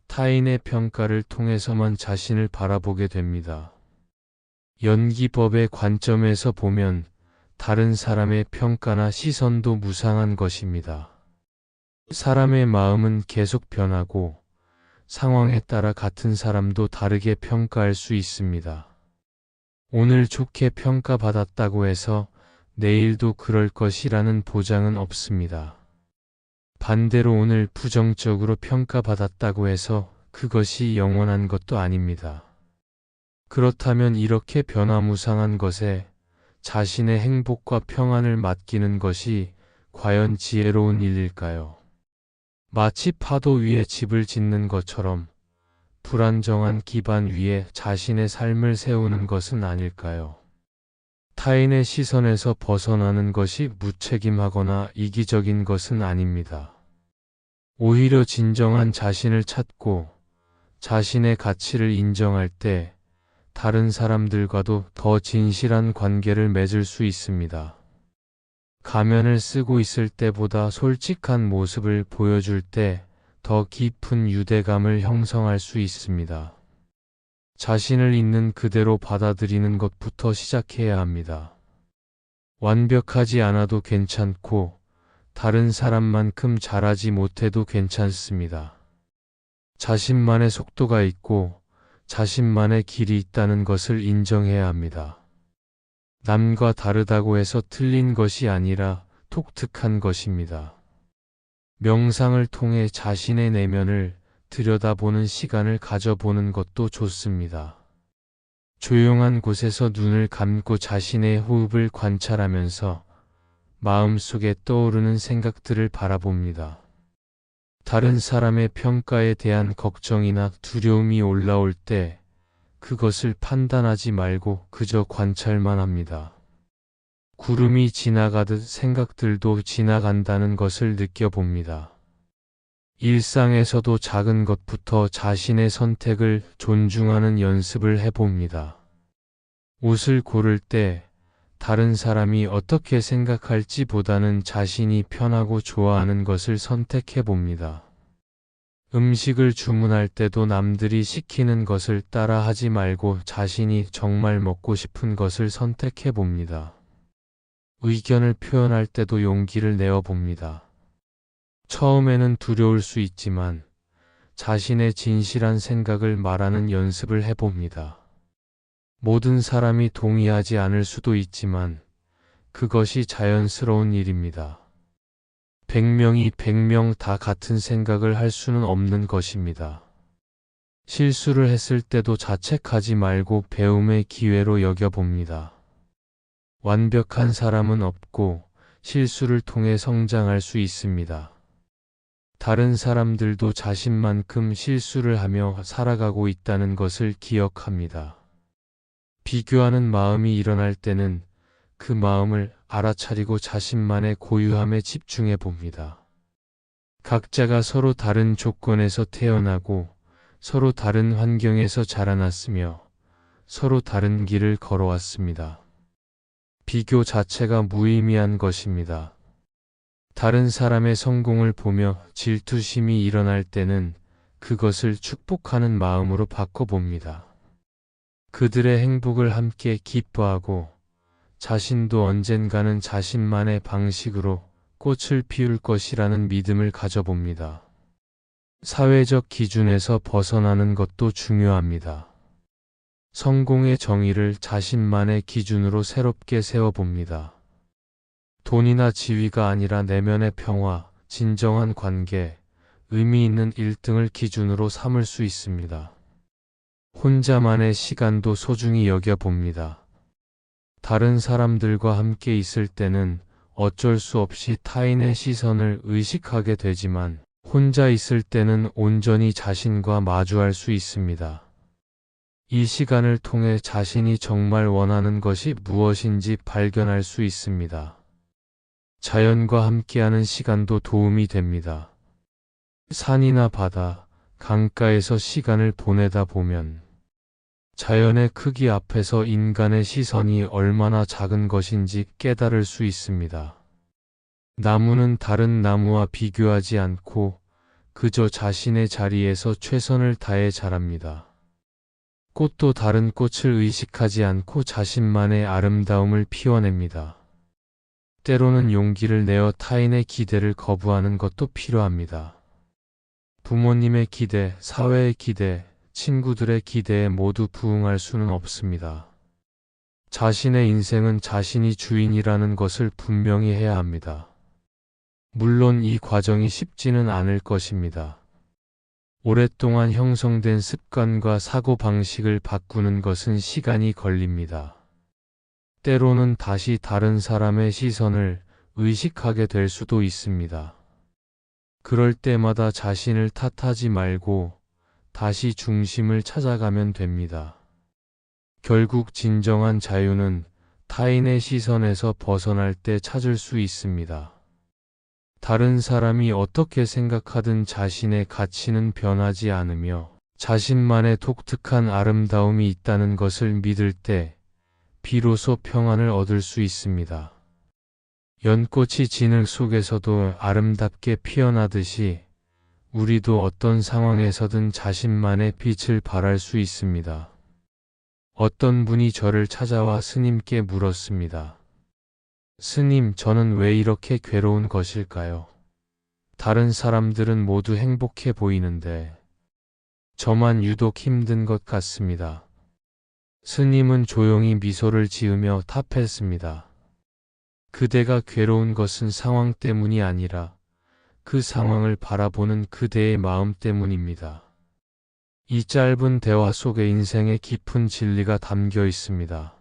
A: 타인의 평가를 통해서만 자신을 바라보게 됩니다. 연기법의 관점에서 보면 다른 사람의 평가나 시선도 무상한 것입니다. 사람의 마음은 계속 변하고 상황에 따라 같은 사람도 다르게 평가할 수 있습니다. 오늘 좋게 평가받았다고 해서 내일도 그럴 것이라는 보장은 없습니다. 반대로 오늘 부정적으로 평가받았다고 해서 그것이 영원한 것도 아닙니다. 그렇다면 이렇게 변화무쌍한 것에 자신의 행복과 평안을 맡기는 것이 과연 지혜로운 일일까요? 마치 파도 위에 집을 짓는 것처럼 불안정한 기반 위에 자신의 삶을 세우는 것은 아닐까요? 타인의 시선에서 벗어나는 것이 무책임하거나 이기적인 것은 아닙니다. 오히려 진정한 자신을 찾고 자신의 가치를 인정할 때 다른 사람들과도 더 진실한 관계를 맺을 수 있습니다. 가면을 쓰고 있을 때보다 솔직한 모습을 보여줄 때 더 깊은 유대감을 형성할 수 있습니다. 자신을 있는 그대로 받아들이는 것부터 시작해야 합니다. 완벽하지 않아도 괜찮고 다른 사람만큼 잘하지 못해도 괜찮습니다. 자신만의 속도가 있고 자신만의 길이 있다는 것을 인정해야 합니다. 남과 다르다고 해서 틀린 것이 아니라 독특한 것입니다. 명상을 통해 자신의 내면을 들여다보는 시간을 가져보는 것도 좋습니다. 조용한 곳에서 눈을 감고 자신의 호흡을 관찰하면서 마음속에 떠오르는 생각들을 바라봅니다. 다른 사람의 평가에 대한 걱정이나 두려움이 올라올 때 그것을 판단하지 말고 그저 관찰만 합니다. 구름이 지나가듯 생각들도 지나간다는 것을 느껴봅니다. 일상에서도 작은 것부터 자신의 선택을 존중하는 연습을 해봅니다. 옷을 고를 때 다른 사람이 어떻게 생각할지 보다는 자신이 편하고 좋아하는 것을 선택해 봅니다. 음식을 주문할 때도 남들이 시키는 것을 따라 하지 말고 자신이 정말 먹고 싶은 것을 선택해 봅니다. 의견을 표현할 때도 용기를 내어 봅니다. 처음에는 두려울 수 있지만 자신의 진실한 생각을 말하는 연습을 해봅니다. 모든 사람이 동의하지 않을 수도 있지만 그것이 자연스러운 일입니다. 100명이 100명 다 같은 생각을 할 수는 없는 것입니다. 실수를 했을 때도 자책하지 말고 배움의 기회로 여겨봅니다. 완벽한 사람은 없고 실수를 통해 성장할 수 있습니다. 다른 사람들도 자신만큼 실수를 하며 살아가고 있다는 것을 기억합니다. 비교하는 마음이 일어날 때는 그 마음을 알아차리고 자신만의 고유함에 집중해 봅니다. 각자가 서로 다른 조건에서 태어나고 서로 다른 환경에서 자라났으며 서로 다른 길을 걸어왔습니다. 비교 자체가 무의미한 것입니다. 다른 사람의 성공을 보며 질투심이 일어날 때는 그것을 축복하는 마음으로 바꿔봅니다. 그들의 행복을 함께 기뻐하고 자신도 언젠가는 자신만의 방식으로 꽃을 피울 것이라는 믿음을 가져봅니다. 사회적 기준에서 벗어나는 것도 중요합니다. 성공의 정의를 자신만의 기준으로 새롭게 세워봅니다. 돈이나 지위가 아니라 내면의 평화, 진정한 관계, 의미 있는 1등을 기준으로 삼을 수 있습니다. 혼자만의 시간도 소중히 여겨봅니다. 다른 사람들과 함께 있을 때는 어쩔 수 없이 타인의 시선을 의식하게 되지만 혼자 있을 때는 온전히 자신과 마주할 수 있습니다. 이 시간을 통해 자신이 정말 원하는 것이 무엇인지 발견할 수 있습니다. 자연과 함께하는 시간도 도움이 됩니다. 산이나 바다, 강가에서 시간을 보내다 보면 자연의 크기 앞에서 인간의 시선이 얼마나 작은 것인지 깨달을 수 있습니다. 나무는 다른 나무와 비교하지 않고 그저 자신의 자리에서 최선을 다해 자랍니다. 꽃도 다른 꽃을 의식하지 않고 자신만의 아름다움을 피워냅니다. 때로는 용기를 내어 타인의 기대를 거부하는 것도 필요합니다. 부모님의 기대, 사회의 기대, 친구들의 기대에 모두 부응할 수는 없습니다. 자신의 인생은 자신이 주인이라는 것을 분명히 해야 합니다. 물론 이 과정이 쉽지는 않을 것입니다. 오랫동안 형성된 습관과 사고방식을 바꾸는 것은 시간이 걸립니다. 때로는 다시 다른 사람의 시선을 의식하게 될 수도 있습니다. 그럴 때마다 자신을 탓하지 말고 다시 중심을 찾아가면 됩니다. 결국 진정한 자유는 타인의 시선에서 벗어날 때 찾을 수 있습니다. 다른 사람이 어떻게 생각하든 자신의 가치는 변하지 않으며 자신만의 독특한 아름다움이 있다는 것을 믿을 때 비로소 평안을 얻을 수 있습니다. 연꽃이 진흙 속에서도 아름답게 피어나듯이 우리도 어떤 상황에서든 자신만의 빛을 발할 수 있습니다. 어떤 분이 저를 찾아와 스님께 물었습니다. 스님, 저는 왜 이렇게 괴로운 것일까요? 다른 사람들은 모두 행복해 보이는데 저만 유독 힘든 것 같습니다. 스님은 조용히 미소를 지으며 답했습니다. 그대가 괴로운 것은 상황 때문이 아니라 그 상황을 바라보는 그대의 마음 때문입니다. 이 짧은 대화 속에 인생의 깊은 진리가 담겨 있습니다.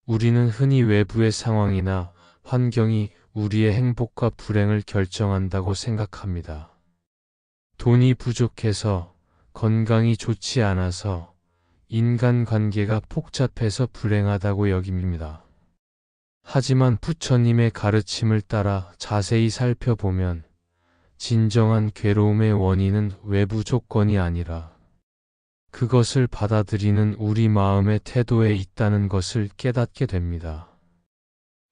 A: 우리는 흔히 외부의 상황이나 환경이 우리의 행복과 불행을 결정한다고 생각합니다. 돈이 부족해서, 건강이 좋지 않아서, 인간관계가 복잡해서 불행하다고 여깁니다. 하지만 부처님의 가르침을 따라 자세히 살펴보면 진정한 괴로움의 원인은 외부 조건이 아니라 그것을 받아들이는 우리 마음의 태도에 있다는 것을 깨닫게 됩니다.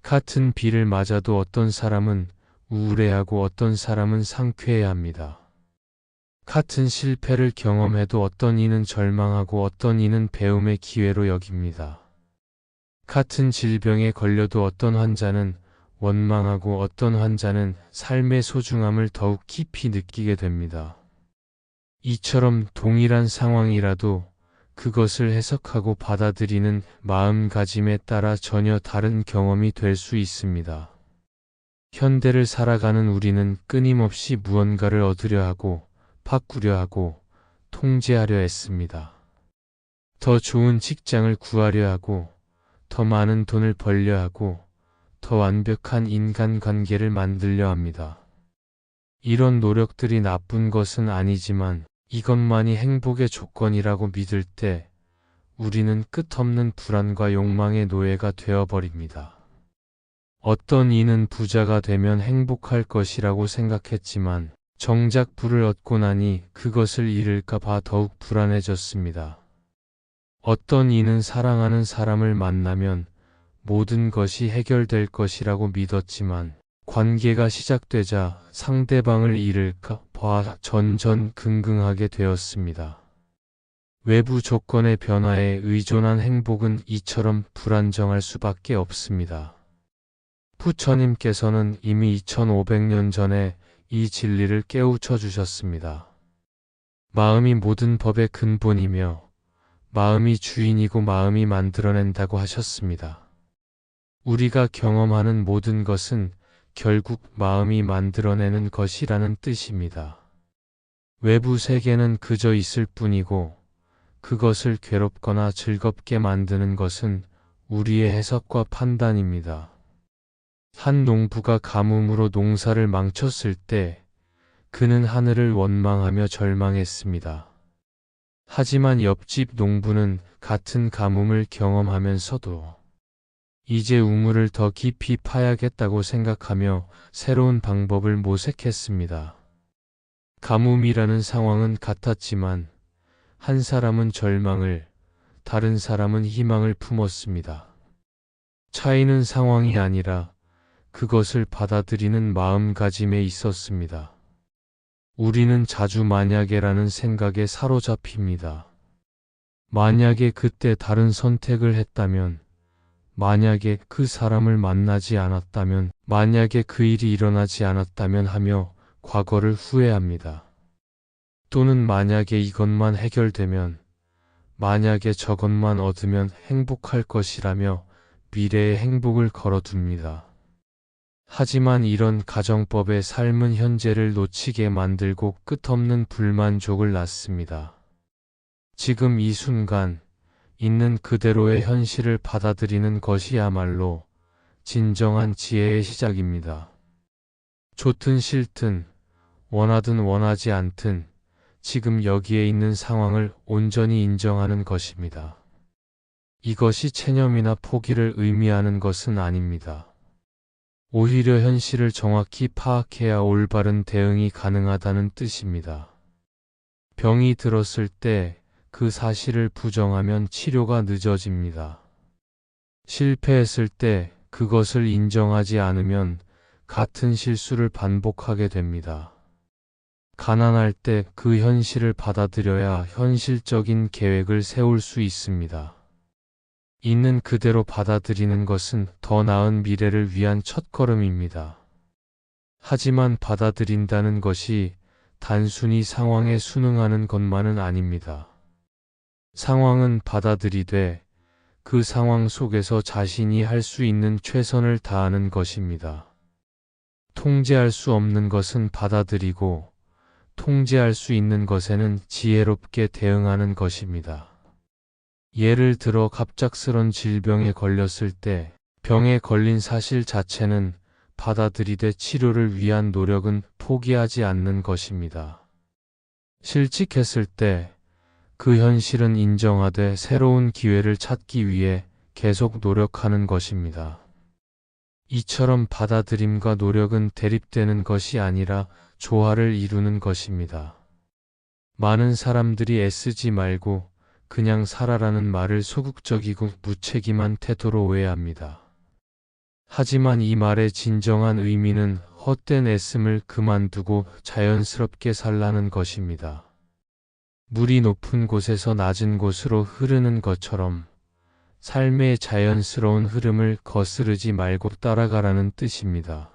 A: 같은 비를 맞아도 어떤 사람은 우울해하고 어떤 사람은 상쾌해합니다. 같은 실패를 경험해도 어떤 이는 절망하고 어떤 이는 배움의 기회로 여깁니다. 같은 질병에 걸려도 어떤 환자는 원망하고 어떤 환자는 삶의 소중함을 더욱 깊이 느끼게 됩니다. 이처럼 동일한 상황이라도 그것을 해석하고 받아들이는 마음가짐에 따라 전혀 다른 경험이 될 수 있습니다. 현대를 살아가는 우리는 끊임없이 무언가를 얻으려 하고 바꾸려 하고 통제하려 했습니다. 더 좋은 직장을 구하려 하고 더 많은 돈을 벌려 하고 더 완벽한 인간관계를 만들려 합니다. 이런 노력들이 나쁜 것은 아니지만 이것만이 행복의 조건이라고 믿을 때 우리는 끝없는 불안과 욕망의 노예가 되어버립니다. 어떤 이는 부자가 되면 행복할 것이라고 생각했지만 정작 부를 얻고 나니 그것을 잃을까 봐 더욱 불안해졌습니다. 어떤 이는 사랑하는 사람을 만나면 모든 것이 해결될 것이라고 믿었지만 관계가 시작되자 상대방을 잃을까 봐 전전긍긍하게 되었습니다. 외부 조건의 변화에 의존한 행복은 이처럼 불안정할 수밖에 없습니다. 부처님께서는 이미 2500년 전에 이 진리를 깨우쳐 주셨습니다. 마음이 모든 법의 근본이며 마음이 주인이고 마음이 만들어낸다고 하셨습니다. 우리가 경험하는 모든 것은 결국 마음이 만들어내는 것이라는 뜻입니다. 외부 세계는 그저 있을 뿐이고 그것을 괴롭거나 즐겁게 만드는 것은 우리의 해석과 판단입니다. 한 농부가 가뭄으로 농사를 망쳤을 때 그는 하늘을 원망하며 절망했습니다. 하지만 옆집 농부는 같은 가뭄을 경험하면서도 이제 우물을 더 깊이 파야겠다고 생각하며 새로운 방법을 모색했습니다. 가뭄이라는 상황은 같았지만 한 사람은 절망을, 다른 사람은 희망을 품었습니다. 차이는 상황이 아니라 그것을 받아들이는 마음가짐에 있었습니다. 우리는 자주 만약에라는 생각에 사로잡힙니다. 만약에 그때 다른 선택을 했다면, 만약에 그 사람을 만나지 않았다면, 만약에 그 일이 일어나지 않았다면 하며 과거를 후회합니다. 또는 만약에 이것만 해결되면, 만약에 저것만 얻으면 행복할 것이라며 미래의 행복을 걸어둡니다. 하지만 이런 가정법의 삶은 현재를 놓치게 만들고 끝없는 불만족을 낳습니다. 지금 이 순간 있는 그대로의 현실을 받아들이는 것이야말로 진정한 지혜의 시작입니다. 좋든 싫든, 원하든 원하지 않든 지금 여기에 있는 상황을 온전히 인정하는 것입니다. 이것이 체념이나 포기를 의미하는 것은 아닙니다. 오히려 현실을 정확히 파악해야 올바른 대응이 가능하다는 뜻입니다. 병이 들었을 때 그 사실을 부정하면 치료가 늦어집니다. 실패했을 때 그것을 인정하지 않으면 같은 실수를 반복하게 됩니다. 가난할 때 그 현실을 받아들여야 현실적인 계획을 세울 수 있습니다. 있는 그대로 받아들이는 것은 더 나은 미래를 위한 첫걸음입니다. 하지만 받아들인다는 것이 단순히 상황에 순응하는 것만은 아닙니다. 상황은 받아들이되 그 상황 속에서 자신이 할 수 있는 최선을 다하는 것입니다. 통제할 수 없는 것은 받아들이고 통제할 수 있는 것에는 지혜롭게 대응하는 것입니다. 예를 들어 갑작스런 질병에 걸렸을 때 병에 걸린 사실 자체는 받아들이되 치료를 위한 노력은 포기하지 않는 것입니다. 실직했을 때 그 현실은 인정하되 새로운 기회를 찾기 위해 계속 노력하는 것입니다. 이처럼 받아들임과 노력은 대립되는 것이 아니라 조화를 이루는 것입니다. 많은 사람들이 애쓰지 말고 그냥 살아라는 말을 소극적이고 무책임한 태도로 오해합니다. 하지만 이 말의 진정한 의미는 헛된 애씀을 그만두고 자연스럽게 살라는 것입니다. 물이 높은 곳에서 낮은 곳으로 흐르는 것처럼 삶의 자연스러운 흐름을 거스르지 말고 따라가라는 뜻입니다.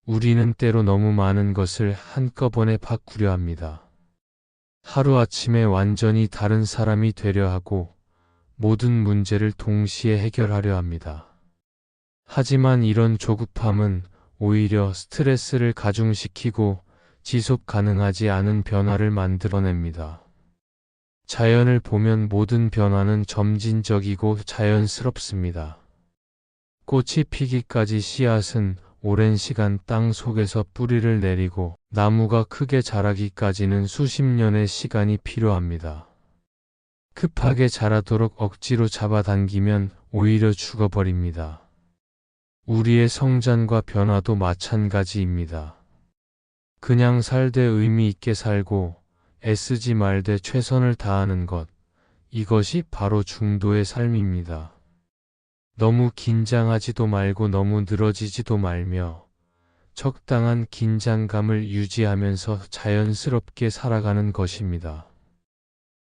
A: 우리는 때로 너무 많은 것을 한꺼번에 바꾸려 합니다. 하루아침에 완전히 다른 사람이 되려 하고 모든 문제를 동시에 해결하려 합니다. 하지만 이런 조급함은 오히려 스트레스를 가중시키고 지속 가능하지 않은 변화를 만들어냅니다. 자연을 보면 모든 변화는 점진적이고 자연스럽습니다. 꽃이 피기까지 씨앗은 오랜 시간 땅 속에서 뿌리를 내리고 나무가 크게 자라기까지는 수십 년의 시간이 필요합니다. 급하게 자라도록 억지로 잡아당기면 오히려 죽어버립니다. 우리의 성장과 변화도 마찬가지입니다. 그냥 살되 의미 있게 살고 애쓰지 말되 최선을 다하는 것, 이것이 바로 중도의 삶입니다. 너무 긴장하지도 말고 너무 늘어지지도 말며 적당한 긴장감을 유지하면서 자연스럽게 살아가는 것입니다.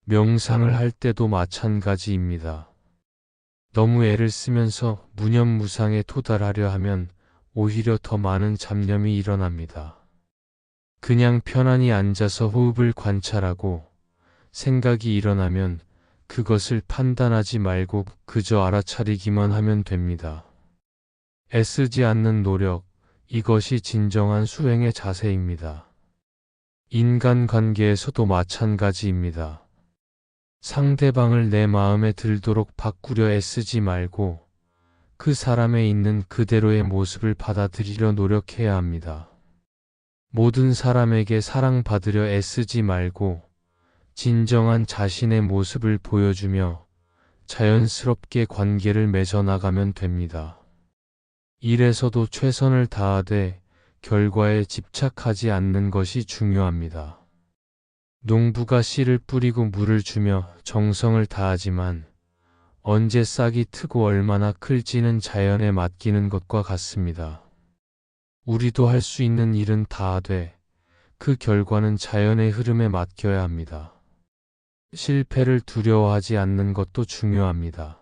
A: 명상을 할 때도 마찬가지입니다. 너무 애를 쓰면서 무념무상에 도달하려 하면 오히려 더 많은 잡념이 일어납니다. 그냥 편안히 앉아서 호흡을 관찰하고 생각이 일어나면 그것을 판단하지 말고 그저 알아차리기만 하면 됩니다. 애쓰지 않는 노력, 이것이 진정한 수행의 자세입니다. 인간관계에서도 마찬가지입니다. 상대방을 내 마음에 들도록 바꾸려 애쓰지 말고 그 사람에 있는 그대로의 모습을 받아들이려 노력해야 합니다. 모든 사람에게 사랑받으려 애쓰지 말고 진정한 자신의 모습을 보여주며 자연스럽게 관계를 맺어나가면 됩니다. 일에서도 최선을 다하되 결과에 집착하지 않는 것이 중요합니다. 농부가 씨를 뿌리고 물을 주며 정성을 다하지만 언제 싹이 트고 얼마나 클지는 자연에 맡기는 것과 같습니다. 우리도 할 수 있는 일은 다 하되 그 결과는 자연의 흐름에 맡겨야 합니다. 실패를 두려워하지 않는 것도 중요합니다.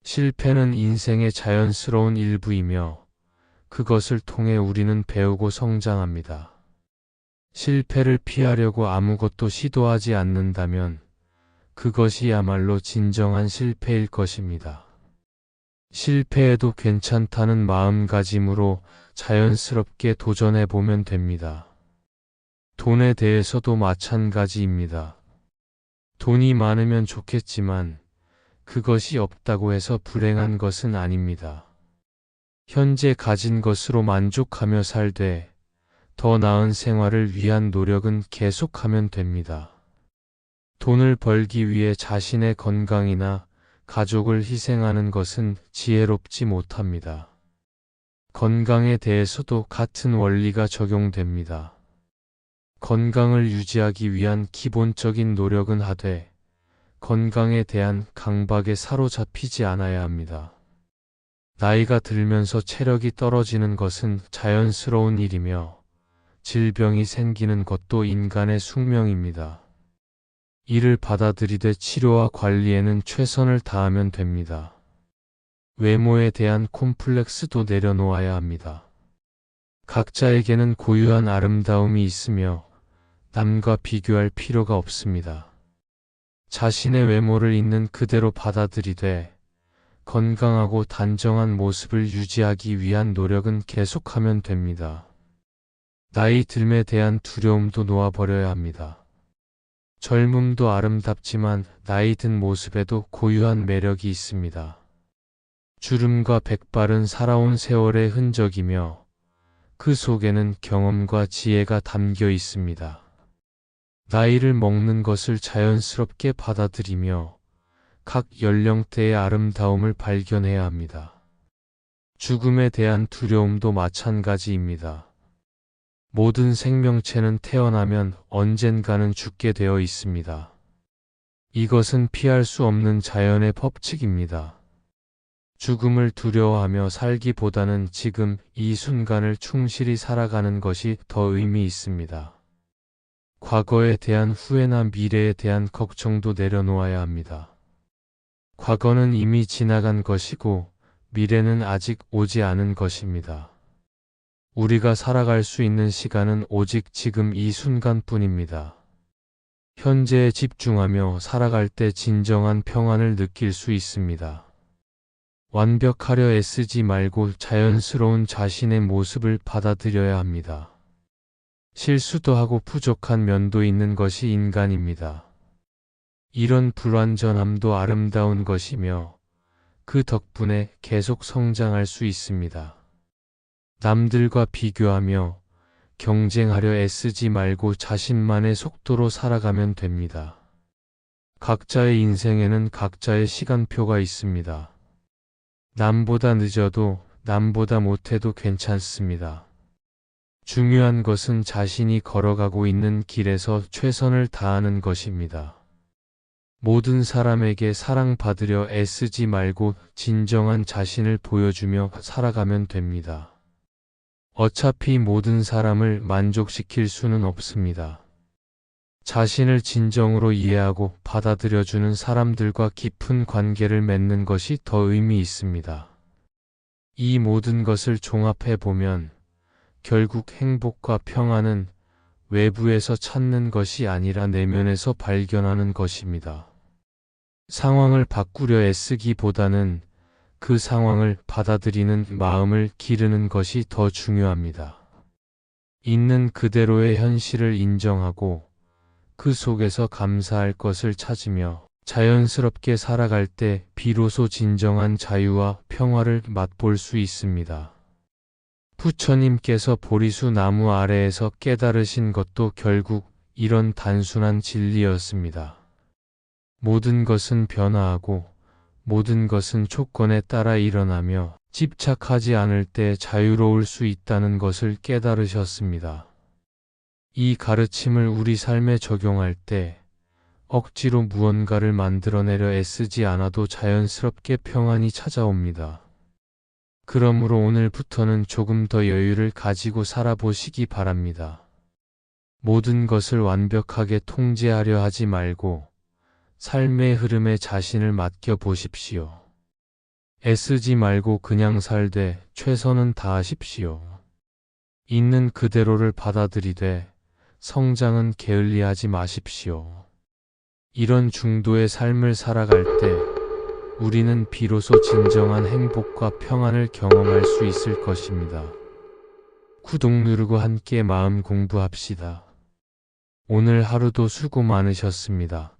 A: 실패는 인생의 자연스러운 일부이며 그것을 통해 우리는 배우고 성장합니다. 실패를 피하려고 아무것도 시도하지 않는다면 그것이야말로 진정한 실패일 것입니다. 실패해도 괜찮다는 마음가짐으로 자연스럽게 도전해 보면 됩니다. 돈에 대해서도 마찬가지입니다. 돈이 많으면 좋겠지만 그것이 없다고 해서 불행한 것은 아닙니다. 현재 가진 것으로 만족하며 살되 더 나은 생활을 위한 노력은 계속하면 됩니다. 돈을 벌기 위해 자신의 건강이나 가족을 희생하는 것은 지혜롭지 못합니다. 건강에 대해서도 같은 원리가 적용됩니다. 건강을 유지하기 위한 기본적인 노력은 하되 건강에 대한 강박에 사로잡히지 않아야 합니다. 나이가 들면서 체력이 떨어지는 것은 자연스러운 일이며 질병이 생기는 것도 인간의 숙명입니다. 이를 받아들이되 치료와 관리에는 최선을 다하면 됩니다. 외모에 대한 콤플렉스도 내려놓아야 합니다. 각자에게는 고유한 아름다움이 있으며 남과 비교할 필요가 없습니다. 자신의 외모를 있는 그대로 받아들이되 건강하고 단정한 모습을 유지하기 위한 노력은 계속하면 됩니다. 나이 듦에 대한 두려움도 놓아버려야 합니다. 젊음도 아름답지만 나이 든 모습에도 고유한 매력이 있습니다. 주름과 백발은 살아온 세월의 흔적이며 그 속에는 경험과 지혜가 담겨 있습니다. 나이를 먹는 것을 자연스럽게 받아들이며 각 연령대의 아름다움을 발견해야 합니다. 죽음에 대한 두려움도 마찬가지입니다. 모든 생명체는 태어나면 언젠가는 죽게 되어 있습니다. 이것은 피할 수 없는 자연의 법칙입니다. 죽음을 두려워하며 살기보다는 지금 이 순간을 충실히 살아가는 것이 더 의미 있습니다. 과거에 대한 후회나 미래에 대한 걱정도 내려놓아야 합니다. 과거는 이미 지나간 것이고 미래는 아직 오지 않은 것입니다. 우리가 살아갈 수 있는 시간은 오직 지금 이 순간뿐입니다. 현재에 집중하며 살아갈 때 진정한 평안을 느낄 수 있습니다. 완벽하려 애쓰지 말고 자연스러운 자신의 모습을 받아들여야 합니다. 실수도 하고 부족한 면도 있는 것이 인간입니다. 이런 불완전함도 아름다운 것이며 그 덕분에 계속 성장할 수 있습니다. 남들과 비교하며 경쟁하려 애쓰지 말고 자신만의 속도로 살아가면 됩니다. 각자의 인생에는 각자의 시간표가 있습니다. 남보다 늦어도 남보다 못해도 괜찮습니다. 중요한 것은 자신이 걸어가고 있는 길에서 최선을 다하는 것입니다. 모든 사람에게 사랑받으려 애쓰지 말고 진정한 자신을 보여주며 살아가면 됩니다. 어차피 모든 사람을 만족시킬 수는 없습니다. 자신을 진정으로 이해하고 받아들여주는 사람들과 깊은 관계를 맺는 것이 더 의미 있습니다. 이 모든 것을 종합해보면 결국 행복과 평안은 외부에서 찾는 것이 아니라 내면에서 발견하는 것입니다. 상황을 바꾸려 애쓰기보다는 그 상황을 받아들이는 마음을 기르는 것이 더 중요합니다. 있는 그대로의 현실을 인정하고 그 속에서 감사할 것을 찾으며 자연스럽게 살아갈 때 비로소 진정한 자유와 평화를 맛볼 수 있습니다. 부처님께서 보리수 나무 아래에서 깨달으신 것도 결국 이런 단순한 진리였습니다. 모든 것은 변화하고 모든 것은 조건에 따라 일어나며 집착하지 않을 때 자유로울 수 있다는 것을 깨달으셨습니다. 이 가르침을 우리 삶에 적용할 때 억지로 무언가를 만들어내려 애쓰지 않아도 자연스럽게 평안이 찾아옵니다. 그러므로 오늘부터는 조금 더 여유를 가지고 살아보시기 바랍니다. 모든 것을 완벽하게 통제하려 하지 말고 삶의 흐름에 자신을 맡겨 보십시오. 애쓰지 말고 그냥 살되 최선은 다하십시오. 있는 그대로를 받아들이되 성장은 게을리하지 마십시오. 이런 중도의 삶을 살아갈 때 우리는 비로소 진정한 행복과 평안을 경험할 수 있을 것입니다. 구독 누르고 함께 마음 공부합시다. 오늘 하루도 수고 많으셨습니다.